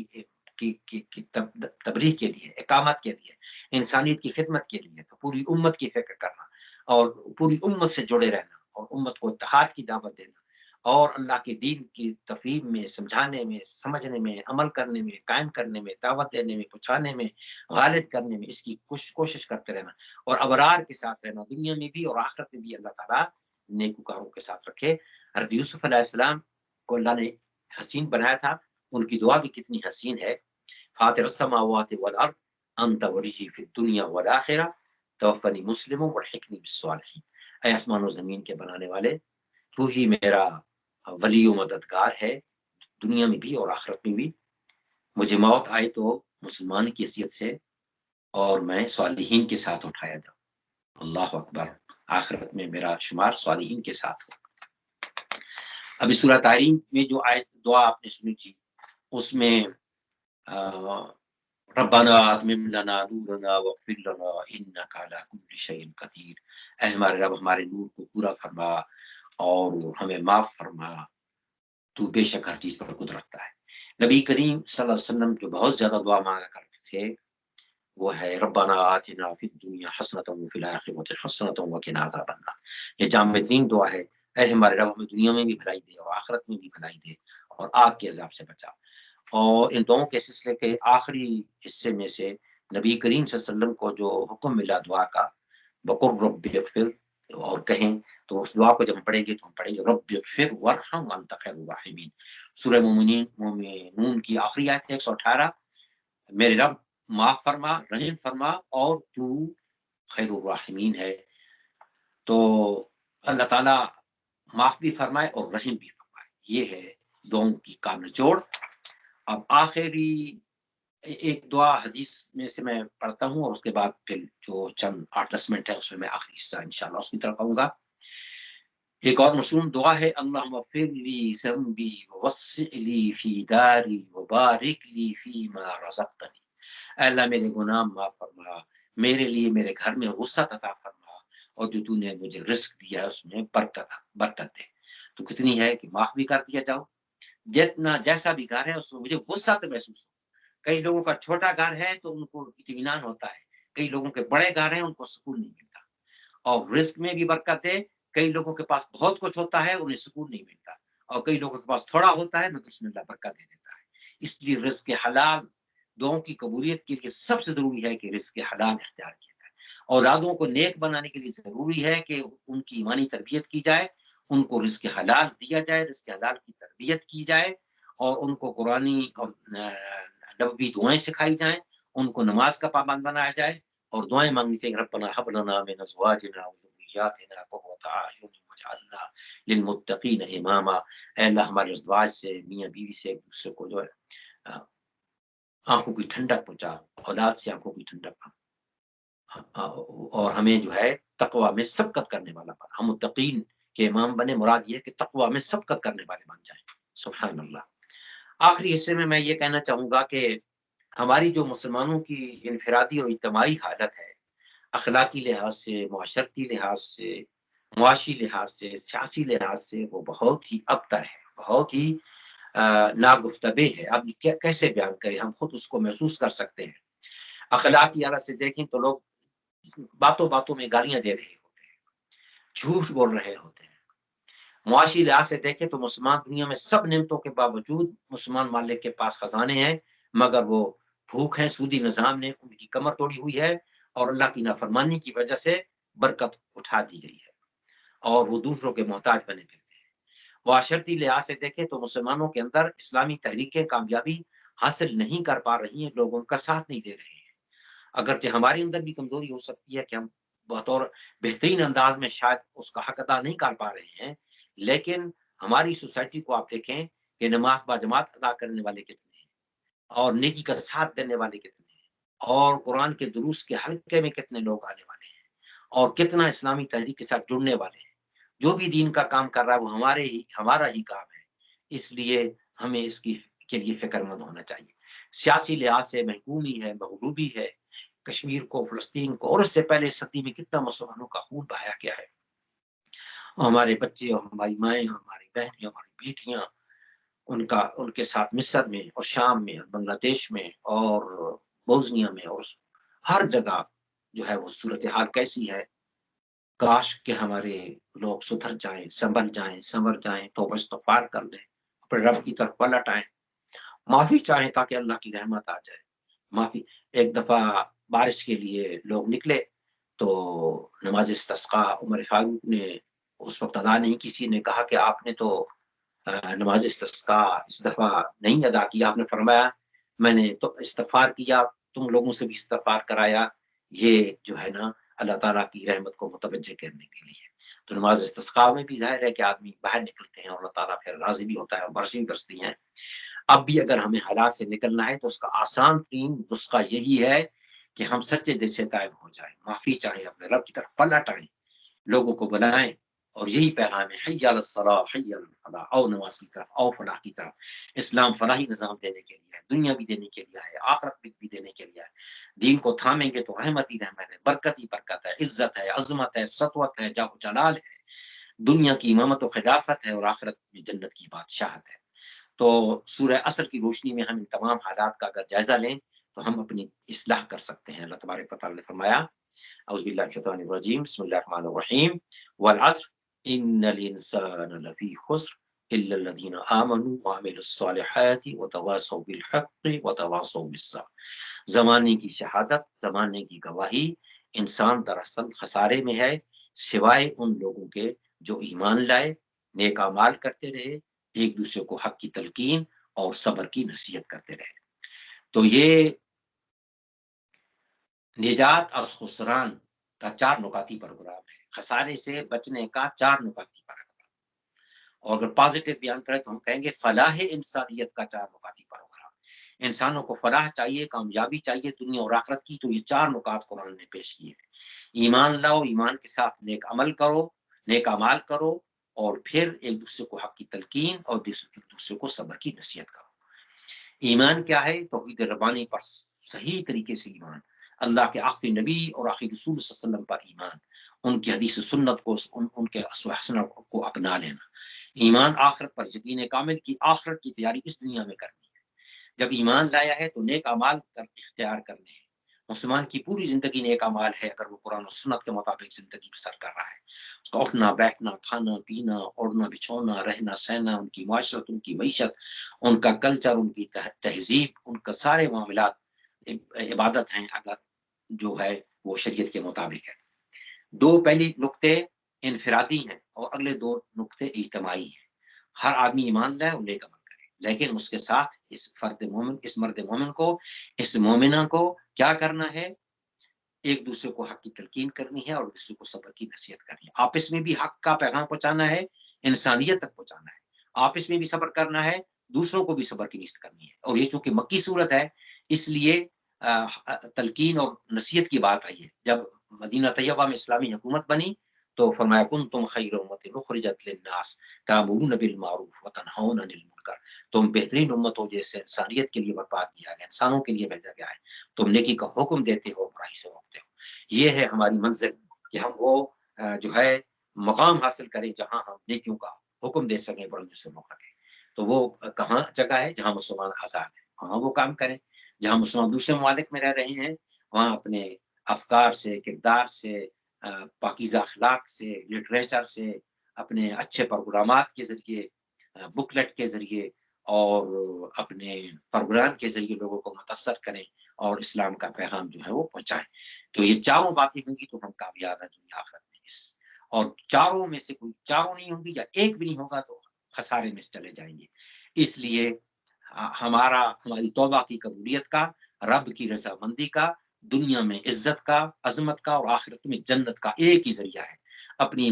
تبلیغ کے لیے، اقامت کے لیے، انسانیت کی خدمت کے لیے، تو پوری امت کی فکر کرنا اور پوری امت سے جڑے رہنا، اور امت کو اتحاد کی دعوت دینا، اور اللہ کے دین کی تفہیم میں، سمجھانے میں، سمجھنے میں، عمل کرنے میں، قائم کرنے میں، دعوت دینے میں، پہنچانے میں، غالب کرنے میں، اس کی کوشش کرتے رہنا، اور ابرار کے ساتھ رہنا، دنیا میں بھی اور آخرت میں بھی اللہ تعالیٰ نیکوکاروں کے ساتھ رکھے۔ حضرت یوسف علیہ السلام کو اللہ نے حسین بنایا تھا، ان کی دعا بھی کتنی حسین ہے. فاطر السماوات والارض انت ولی فی الدنیا والآخرہ توفنی مسلم والحقنی بالصالحین. اے آسمان و زمین کے بنانے والے، تو ہی میرا ولی و مددگار ہے دنیا میں بھی اور آخرت میں بھی. مجھے موت آئے تو مسلمان کی حیثیت سے، اور میں صالحین کے ساتھ اٹھایا جاؤں. اللہ اکبر، آخرت میں میرا شمار صالحین کے ساتھ ہو. ابھی سورہ تحریم میں جو آیت دعا آپ نے سنی تھی، اس میں ربنا اتمم لنا نورنا واغفر لنا انک علی کل شیء قدیر. اے ہمارے رب، ہمارے نور کو پورا فرما اور ہمیں معاف فرما، تو بے شک ہر چیز پر قدرت رکھتا ہے. نبی کریم صلی اللہ علیہ وسلم جو بہت زیادہ دعا مانگا کرتے تھے وہ ہے ربنا آتنا فی الدنیا حسنۃ وفی الآخرۃ حسنۃ وقنا عذاب النار. یہ جامع ترین دعا ہے. اے ہمارے رب، ہمیں دنیا میں بھی بھلائی دے اور آخرت میں بھی بھلائی دے اور آگ کے عذاب سے بچا. اور ان دعاؤں کے سلسلے کے آخری حصے میں سے نبی کریم صلی اللہ علیہ وسلم کو جو حکم ملا دعا کا، وقر رب اغفر، اور کہیں تو اس دعا کو جب ہم پڑھیں گے تو ہم پڑھیں گے رب اغفر وارحم وانت خیر الراحمین. سورہ مومنون کی آخری آیت ہے 118، میرے رب معاف فرما، رحم فرما اور تو خیر الراحمین ہے. تو اللہ تعالیٰ معاف بھی فرمائے اور رحم بھی فرمائے، یہ ہے دعاؤں کی کا نچوڑ. اب آخری ایک دعا حدیث میں سے میں پڑھتا ہوں اور اس کے بعد پھر جو چند 8-10 منٹ ہے اس میں آخری حصہ انشاءاللہ اس کی طرف آؤں گا. ایک اور مصنون دعا ہے، اللہم اغفر لی ذنبی ووسع لی فی داری وبارک لی فیما رزقتنی. اے اللہ میرے گناہ معاف فرما، میرے لیے میرے گھر میں وسعت عطا فرما، اور جو تو نے مجھے رزق دیا ہے اس میں برکت دے. تو کتنی ہے کہ معاف بھی کر دیا جاؤ، جتنا جیسا بھی گھر ہے اس میں مجھے وسعت محسوس ہو. کئی لوگوں کا چھوٹا گھر ہے تو ان کو اطمینان ہوتا ہے، کئی لوگوں کے بڑے گھر ہیں ان کو سکون نہیں ملتا. اور رزق میں بھی برکت ہے، کئی لوگوں کے پاس بہت کچھ ہوتا ہے انہیں سکون نہیں ملتا، اور کئی لوگوں کے پاس تھوڑا ہوتا ہے مگر اس میں اللہ برکت دے دیتا ہے. اس لیے رزق حلال دعاؤں کی قبولیت کے لیے سب سے ضروری ہے کہ رزق حلال اختیار کیا جائے. اولادوں کو نیک بنانے کے لیے ضروری ہے کہ ان کی ایمانی تربیت کی جائے، ان کو رزق حلال دیا جائے، رزق حلال کی تربیت کی جائے، اور ان کو قرآنی اور نبوی دعائیں سکھائی جائیں، ان کو نماز کا پابند بنایا جائے، اور دعائیں مانگنی چاہیے ربنا هب لنا من ازواجنا وذرياتنا قرة اعين واجعلنا للمتقين اماما. اے اللہ ہمارے ازواج سے، میاں بیوی سے ایک دوسرے کو جو ہے آنکھوں کی ٹھنڈک پہنچا، اولاد سے آنکھوں کی ٹھنڈک، اور ہمیں جو ہے تقوی میں سبقت کرنے والا بنا. ہم متقین کے امام بنے، مراد یہ ہے کہ تقوی میں سبقت کرنے والے بن جائیں. سبحان اللہ. آخری حصے میں یہ کہنا چاہوں گا کہ ہماری جو مسلمانوں کی انفرادی اور اجتماعی حالت ہے، اخلاقی لحاظ سے، معاشرتی لحاظ سے، معاشی لحاظ سے، سیاسی لحاظ سے وہ بہت ہی ابتر ہے، بہت ہی ناگفتبے ہے. اب کیسے بیان کریں، ہم خود اس کو محسوس کر سکتے ہیں. اخلاقی حالت سے دیکھیں تو لوگ باتوں باتوں میں گالیاں دے رہے ہوتے ہیں، جھوٹ بول رہے ہوتے ہیں. معاشی لحاظ سے دیکھیں تو مسلمان دنیا میں سب نعمتوں کے باوجود مسلمان مالک کے پاس خزانے ہیں، مگر وہ بھوک ہے، سودی نظام نے ان کی کمر توڑی ہوئی ہے، اور اللہ کی نافرمانی کی وجہ سے برکت اٹھا دی گئی ہے اور وہ دوسروں کے محتاج بنے پھرتے ہیں. معاشرتی لحاظ سے دیکھیں تو مسلمانوں کے اندر اسلامی تحریکیں کامیابی حاصل نہیں کر پا رہی ہیں، لوگ ان کا ساتھ نہیں دے رہے ہیں. اگرچہ ہمارے اندر بھی کمزوری ہو سکتی ہے کہ ہم بطور بہترین انداز میں شاید اس کا حق ادا نہیں کر پا رہے ہیں، لیکن ہماری سوسائٹی کو آپ دیکھیں کہ نماز با جماعت ادا کرنے والے کتنے ہیں، اور نیکی کا ساتھ دینے والے کتنے ہیں، اور قرآن کے دروس کے حلقے میں کتنے لوگ آنے والے ہیں، اور کتنا اسلامی تحریک کے ساتھ جڑنے والے ہیں. جو بھی دین کا کام کر رہا ہے وہ ہمارا ہی کام ہے، اس لیے ہمیں اس کے لیے فکر مند ہونا چاہیے. سیاسی لحاظ سے محکومی ہے، مغلوبی ہے. کشمیر کو، فلسطین کو، اور اس سے پہلے صدی میں کتنا مسلمانوں کا خون بہایا گیا ہے. ہمارے بچے اور ہماری مائیں، ہماری بہنیں، ہماری بیٹیاں، ان کے ساتھ مصر میں اور شام میں اور بنگلہ دیش میں اور بوسنیا میں اور ہر جگہ جو ہے وہ صورتحال کیسی ہے. کاش کہ ہمارے لوگ سدھر جائیں، سنور جائیں، توبہ استغفار کر لیں، اپنے رب کی طرف پلٹ آئیں، معافی چاہیں تاکہ اللہ کی رحمت آ جائے. معافی. ایک دفعہ بارش کے لیے لوگ نکلے تو نماز استسقاء عمر فاروق نے اس وقت ادا نہیں، کسی نے کہا کہ آپ نے تو نماز استسقاء اس دفعہ نہیں ادا کیا، آپ نے فرمایا میں نے تو استغفار کیا، تم لوگوں سے بھی استغفار کرایا، یہ جو ہے نا اللہ تعالیٰ کی رحمت کو متوجہ کرنے کے لیے۔ تو نماز استسقاء میں بھی ظاہر ہے کہ آدمی باہر نکلتے ہیں اور اللہ تعالیٰ پھر راضی بھی ہوتا ہے اور برسیں بھی برستی ہیں۔ اب بھی اگر ہمیں حالات سے نکلنا ہے تو اس کا آسان ترین نسخہ یہی ہے کہ ہم سچے دل سے تائب ہو جائیں، معافی چاہیں، اپنے رب کی طرف پلٹ آئیں، لوگوں کو بلائیں، اور یہی پیغام ہے حی علی الصلاح حی علی الفلاح، او نماز کی طرف، او فلاح کی طرف۔ اسلام فلاحی نظام دینے کے لیے ہے، دنیا بھی دینے کے لیے ہے، آخرت بھی دینے کے لیے ہے۔ دین کو تھامیں گے تو رحمت ہی رحمت ہے، برکت ہی برکت ہے، عزت ہے، عظمت ہے، سطوت ہے، جاہ و جلال ہے، دنیا کی امامت و خلافت ہے، اور آخرت میں جنت کی بادشاہت ہے۔ تو سورہ عصر کی روشنی میں ہم ان تمام حالات کا اگر جائزہ لیں تو ہم اپنی اصلاح کر سکتے ہیں۔ اللہ تبارک و تعالی نے فرمایا اعوذ باللہ من الشیطان الرجیم بسم اللہ الرحمن الرحیم والعصر ان الانسان لفی خسر الا الذین آمنوا وعملوا الصالحات وتواصوا بالحق وتواصوا بالصبر۔ زمانے کی شہادت، زمانے کی گواہی، انسان دراصل خسارے میں ہے سوائے ان لوگوں کے جو ایمان لائے، نیک اعمال کرتے رہے، ایک دوسرے کو حق کی تلقین اور صبر کی نصیحت کرتے رہے۔ تو یہ نجات اور خسران کا 4 نکاتی پروگرام ہے، خسارے سے بچنے کا 4 نکاتی پروگرام، اور اگر پازیٹو بیان کریں تو ہم کہیں گے فلاح انسانیت کا 4 نکاتی پروگرام۔ انسانوں کو فلاح چاہیے، کامیابی چاہیے دنیا اور آخرت کی، تو یہ 4 نکات قرآن نے پیش کیے ہیں۔ ایمان لاؤ، ایمان کے ساتھ نیک عمل کرو، نیک اعمال کرو، اور پھر ایک دوسرے کو حق کی تلقین اور ایک دوسرے کو صبر کی نصیحت کرو۔ ایمان کیا ہے؟ توحید ربانی پر صحیح طریقے سے ایمان، اللہ کے آخری نبی اور آخری رسول صلی اللہ علیہ وسلم پر ایمان، ان کی حدیث سنت کو، ان کے اسوہ حسنہ کو اپنا لینا۔ ایمان آخرت پر یقین کامل کی آخرت کی تیاری اس دنیا میں کرنی ہے۔ جب ایمان لایا ہے تو نیک اعمال اختیار کرنے ہیں۔ مسلمان کی پوری زندگی نیک اعمال ہے اگر وہ قرآن و سنت کے مطابق زندگی بسر کر رہا ہے۔ اس کا اٹھنا بیٹھنا، کھانا پینا، اوڑھنا بچھونا، رہنا سہنا، ان کی معاشرت، ان کی معیشت، ان کا کلچر، ان کی تہذیب، ان کا سارے معاملات عبادت ہیں اگر جو ہے وہ شریعت کے مطابق ہے۔ 2 پہلی نقطے انفرادی ہیں اور اگلے 2 نقطے اجتماعی ہیں۔ ہر آدمی ایمان لائے اور نیک عمل کرے، لیکن اس کے ساتھ اس فرد مومن، اس مرد مومن کو، اس مومنہ کو کیا کرنا ہے؟ ایک دوسرے کو حق کی تلقین کرنی ہے اور دوسرے کو صبر کی نصیحت کرنی ہے۔ آپس میں بھی حق کا پیغام پہنچانا ہے، انسانیت تک پہنچانا ہے، آپس میں بھی صبر کرنا ہے، دوسروں کو بھی صبر کی نصیحت کرنی ہے۔ اور یہ چونکہ مکی صورت ہے اس لیے تلقین اور نصیحت کی بات آئی ہے۔ جب مدینہ طیبہ میں اسلامی حکومت بنی تو فرمایا کنتم خیر امت اخرجت للناس تأمرون بالمعروف وتنہون عن المنکر، تم بہترین امت ہو جیسے انسانیت کے لیے برپا کیا گیا، انسانوں کے لیے بھیجا گیا ہے، تم نیکی کا حکم دیتے ہو، برائی سے روکتے ہو۔ یہ ہے ہماری منزل کہ ہم وہ جو ہے مقام حاصل کریں جہاں ہم نیکیوں کا حکم دے سکیں، برائیوں سے روک سکیں۔ تو وہ کہاں جگہ ہے؟ جہاں مسلمان آزاد ہیں، وہاں وہ کام کریں۔ جہاں مسلمان دوسرے ممالک میں رہ رہے ہیں وہاں اپنے افکار سے، کردار سے، پاکیزہ اخلاق سے، لٹریچر سے، اپنے اچھے پروگرامات کے ذریعے، بکلیٹ کے ذریعے اور اپنے پروگرام کے ذریعے لوگوں کو متاثر کریں اور اسلام کا پیغام جو ہے وہ پہنچائیں۔ تو یہ 4 باتیں ہوں گی تو ہم کامیاب ہیں دنیا آخرت میں۔ اور 4 میں سے کوئی 4 نہیں ہوں گی یا ایک بھی نہیں ہوگا تو خسارے میں چلے جائیں گے۔ اس لیے ہماری توبہ کی قبولیت کا، رب کی رضامندی کا، دنیا میں عزت کا، عظمت کا اور آخرت میں جنت کا ایک ہی ذریعہ ہے اپنا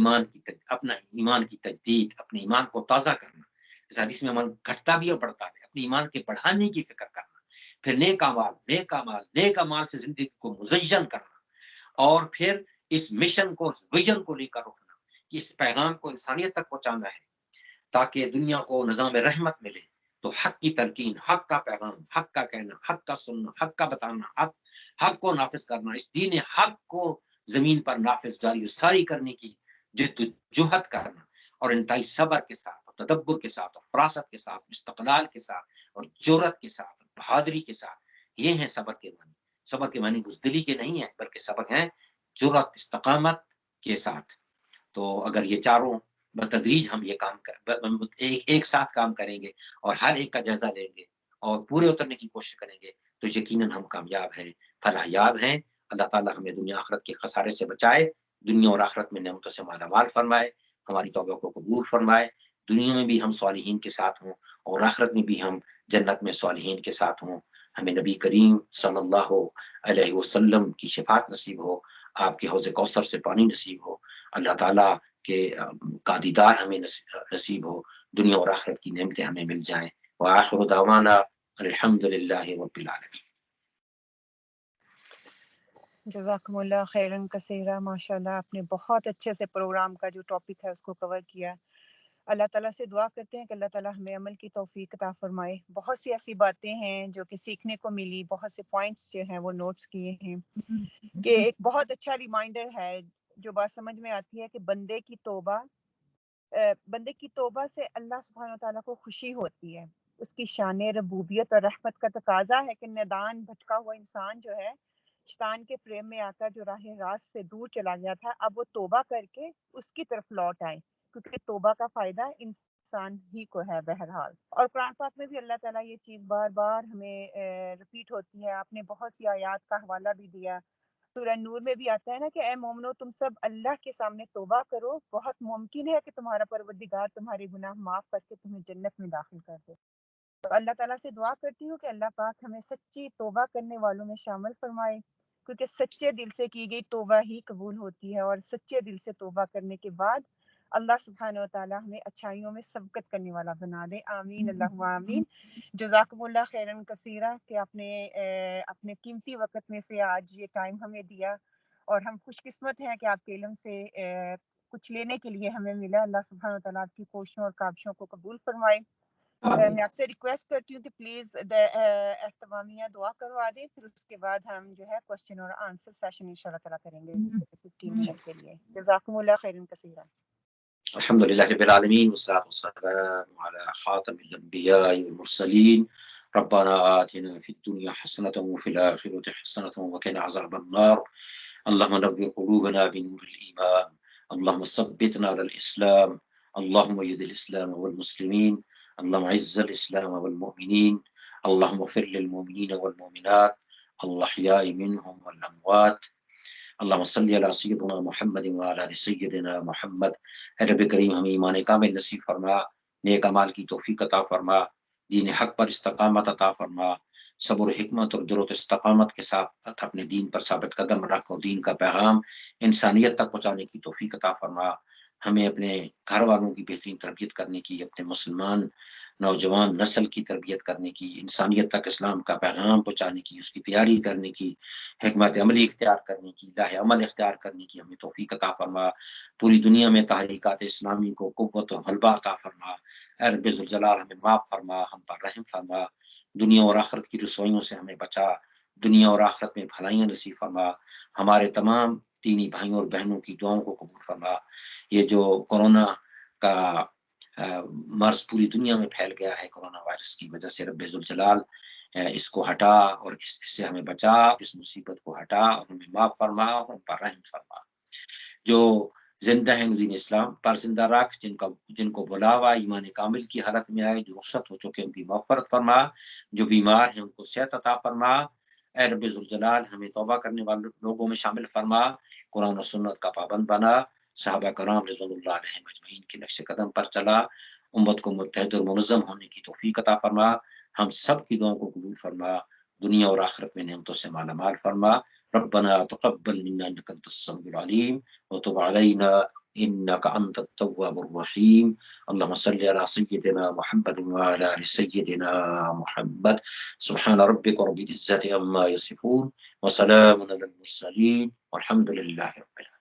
ایمان کی تجدید، اپنے ایمان کو تازہ کرنا۔ اس حدیث میں ایمان گھٹتا بھی اور بڑھتا ہے، اپنے ایمان کے بڑھانے کی فکر کرنا، پھر نیک اعمال سے زندگی کو مزین کرنا، اور پھر اس مشن کو، ویژن کو لے کر اٹھنا کہ اس پیغام کو انسانیت تک پہنچانا ہے تاکہ دنیا کو نظام رحمت ملے۔ تو حق کی تلقین، حق کا پیغام، حق کا کہنا، حق کا سننا، حق کا بتانا، حق کو نافذ کرنا، اس دین حق کو زمین پر نافذ جاری و ساری کرنے کی جد جہد کرنا، اور انتہائی صبر کے ساتھ اور تدبر کے ساتھ اور فراست کے ساتھ، استقلال کے ساتھ اور جرأت کے ساتھ اور بہادری کے ساتھ۔ یہ ہیں صبر کے معنی۔ صبر کے معنی بزدلی کے نہیں ہیں بلکہ صبر ہیں جرأت، استقامت کے ساتھ۔ تو اگر یہ 4 بتدریج ہم یہ کام ایک ساتھ کام کریں گے اور ہر ایک کا جائزہ لیں گے اور پورے اترنے کی کوشش کریں گے تو یقیناً ہم کامیاب ہیں، فلاح یاب ہیں۔ اللہ تعالیٰ ہمیں دنیا آخرت کے خسارے سے بچائے، دنیا اور آخرت میں نعمتوں سے مالا مال فرمائے، ہماری توبہ کو قبول فرمائے، دنیا میں بھی ہم صالحین کے ساتھ ہوں اور آخرت میں بھی ہم جنت میں صالحین کے ساتھ ہوں. ہمیں نبی کریم صلی اللہ علیہ وسلم کی شفاعت نصیب ہو, آپ کے حوض کوثر سے پانی نصیب ہو, اللہ تعالیٰ کے کا دیدار ہمیں نصیب ہو, دنیا اور آخرت کی نعمتیں ہمیں مل جائیں. وآخر دعوانا الحمد للہ رب العالمین. جزاکم اللہ خیرن کثیرہ. ماشاء اللہ آپ نے بہت اچھے سے پروگرام کا جو ٹاپک ہے اس کو کور کیا. اللہ تعالیٰ سے دعا کرتے ہیں کہ اللہ تعالیٰ ہمیں عمل کی توفیق عطا فرمائے. بہت سی ایسی باتیں ہیں جو کہ سیکھنے کو ملی, بہت سے پوائنٹس جو ہیں وہ نوٹس کیے ہیں کہ ایک بہت اچھا ریمائنڈر ہے جو بات سمجھ میں آتی ہے کہ بندے کی توبہ سے اللہ سبحانہ و تعالیٰ کو خوشی ہوتی ہے. اس کی شان ربوبیت اور رحمت کا تقاضا ہے کہ ندان بھٹکا ہوا انسان جو ہے شیطان کے فریم میں آتا جو راہ راست سے دور چلا گیا تھا, اب وہ توبہ کر کے اس کی طرف لوٹ آئے, کیونکہ توبہ کا فائدہ انسان ہی کو ہے بہرحال. اور قرآن پاک میں بھی اللہ تعالیٰ یہ چیز بار بار ہمیں رپیٹ ہوتی ہے. آپ نے بہت سی آیات کا حوالہ بھی دیا. سورہ نور میں بھی آتا ہے نا کہ اے مومنو تم سب اللہ کے سامنے توبہ کرو, بہت ممکن ہے کہ تمہارا پروردگار تمہارے گناہ معاف کر کے تمہیں جنت میں داخل کر دے. تو اللہ تعالیٰ سے دعا کرتی ہوں کہ اللہ پاک ہمیں سچی توبہ کرنے والوں میں شامل فرمائے, کیونکہ سچے دل سے کی گئی توبہ ہی قبول ہوتی ہے, اور سچے دل سے توبہ کرنے کے بعد اللہ سبحانہ و تعالیٰ ہمیں اچھائیوں میں سبقت کرنے والا بنا دے. آمین اللہم آمین. جزاکم اللہ خیرن کثیرہ کہ آپ نے اپنے قیمتی وقت میں سے آج یہ ٹائم ہمیں دیا, اور ہم خوش قسمت ہیں کہ آپ کے علم سے کچھ لینے کے لیے ہمیں ملا. اللہ سبحانہ و تعالیٰ آپ کی کوششوں اور کاوشوں کو قبول فرمائے. میں آپ سے ریکویسٹ کرتی ہوں کہ پلیز اہتمامیہ دعا کروا دیں, پھر اس کے بعد ہم جو ہے کوشچن اور آنسر سیشن انشاءاللہ تعالیٰ کریں گے 15 منٹ کے لیے. جزاکم اللہ خیرن کثیرا. الحمد للہ رب العالمین والصلاة والسلام علی خاتم الانبیاء والمرسلین. ربنا آتنا فی الدنیا حسنة وفی الآخرة حسنة وقنا عذاب النار. اللهم نور قلوبنا بنور الإيمان, اللهم ثبتنا على الإسلام, اللهم ايد الإسلام والمسلمين, اللهم عز الإسلام والمؤمنين, اللهم اغفر للمؤمنين والمؤمنات الأحياء منهم والأموات. اللهم صل على سيدنا محمد وعلى آل سيدنا محمد. اے رب کریم ہمیں ایمان کامل نصیب فرما, نیک اعمال کی توفیق عطا فرما, دین حق پر استقامت عطا فرما, صبر و حکمت اور جرأت استقامت کے ساتھ اپنے دین پر ثابت قدم رکھ اور دین کا پیغام انسانیت تک پہنچانے کی توفیق عطا فرما. ہمیں اپنے گھر والوں کی بہترین تربیت کرنے کی, اپنے مسلمان نوجوان نسل کی تربیت کرنے کی, انسانیت تک اسلام کا پیغام پہنچانے کی, اس کی تیاری کرنے کی, حکمت عملی اختیار کرنے کی, لاہ عمل اختیار کرنے کی ہمیں توفیق عطا فرما. پوری دنیا میں تحریکات اسلامی کو قوت و غلبہ عطا فرما. اے رب ذوالجلال ہمیں معاف فرما, ہم پر رحم فرما, دنیا اور آخرت کی رسوائیوں سے ہمیں بچا, دنیا اور آخرت میں بھلائیاں نصیب فرما. ہمارے تمام دینی بھائیوں اور بہنوں کی دعاؤں کو قبول فرما. یہ جو کورونا کا مرض پوری دنیا میں پھیل گیا ہے کورونا وائرس کی وجہ سے, رب ذوالجلال اس کو ہٹا اور اس سے ہمیں بچا, اس مصیبت کو ہٹا اور ہمیں معاف فرما اور ہم پر رحم فرما. جو زندہ ہیں دین اسلام پر زندہ رکھ, جن کو بلاوا ایمان کامل کی حالت میں آئے, جو رخصت ہو چکے ان کی مغفرت فرما, جو بیمار ہیں ان کو صحت عطا فرما. اے رب ذوالجلال ہمیں توبہ کرنے والے لوگوں میں شامل فرما, قرآن و سنت کا پابند بنا, صحابہ کرام رضوان اللہ علیہم اجمعین کے نقش قدم پر چلا, امت کو متحد اور منظم ہونے کی توفیق عطا فرما. ہم سب کی دعاؤں کو قبول فرما, دنیا اور آخرت میں نعمتوں سے مالا مال فرما. ربنا تقبل منا انك انت السميع العليم وتب علينا انك انت التواب الرحيم. اللهم صل على سيدنا محمد وعلى ال سيدنا محمد. سبحان ربك رب العزة عما يصفون وسلام على المرسلين والحمد لله رب العالمين.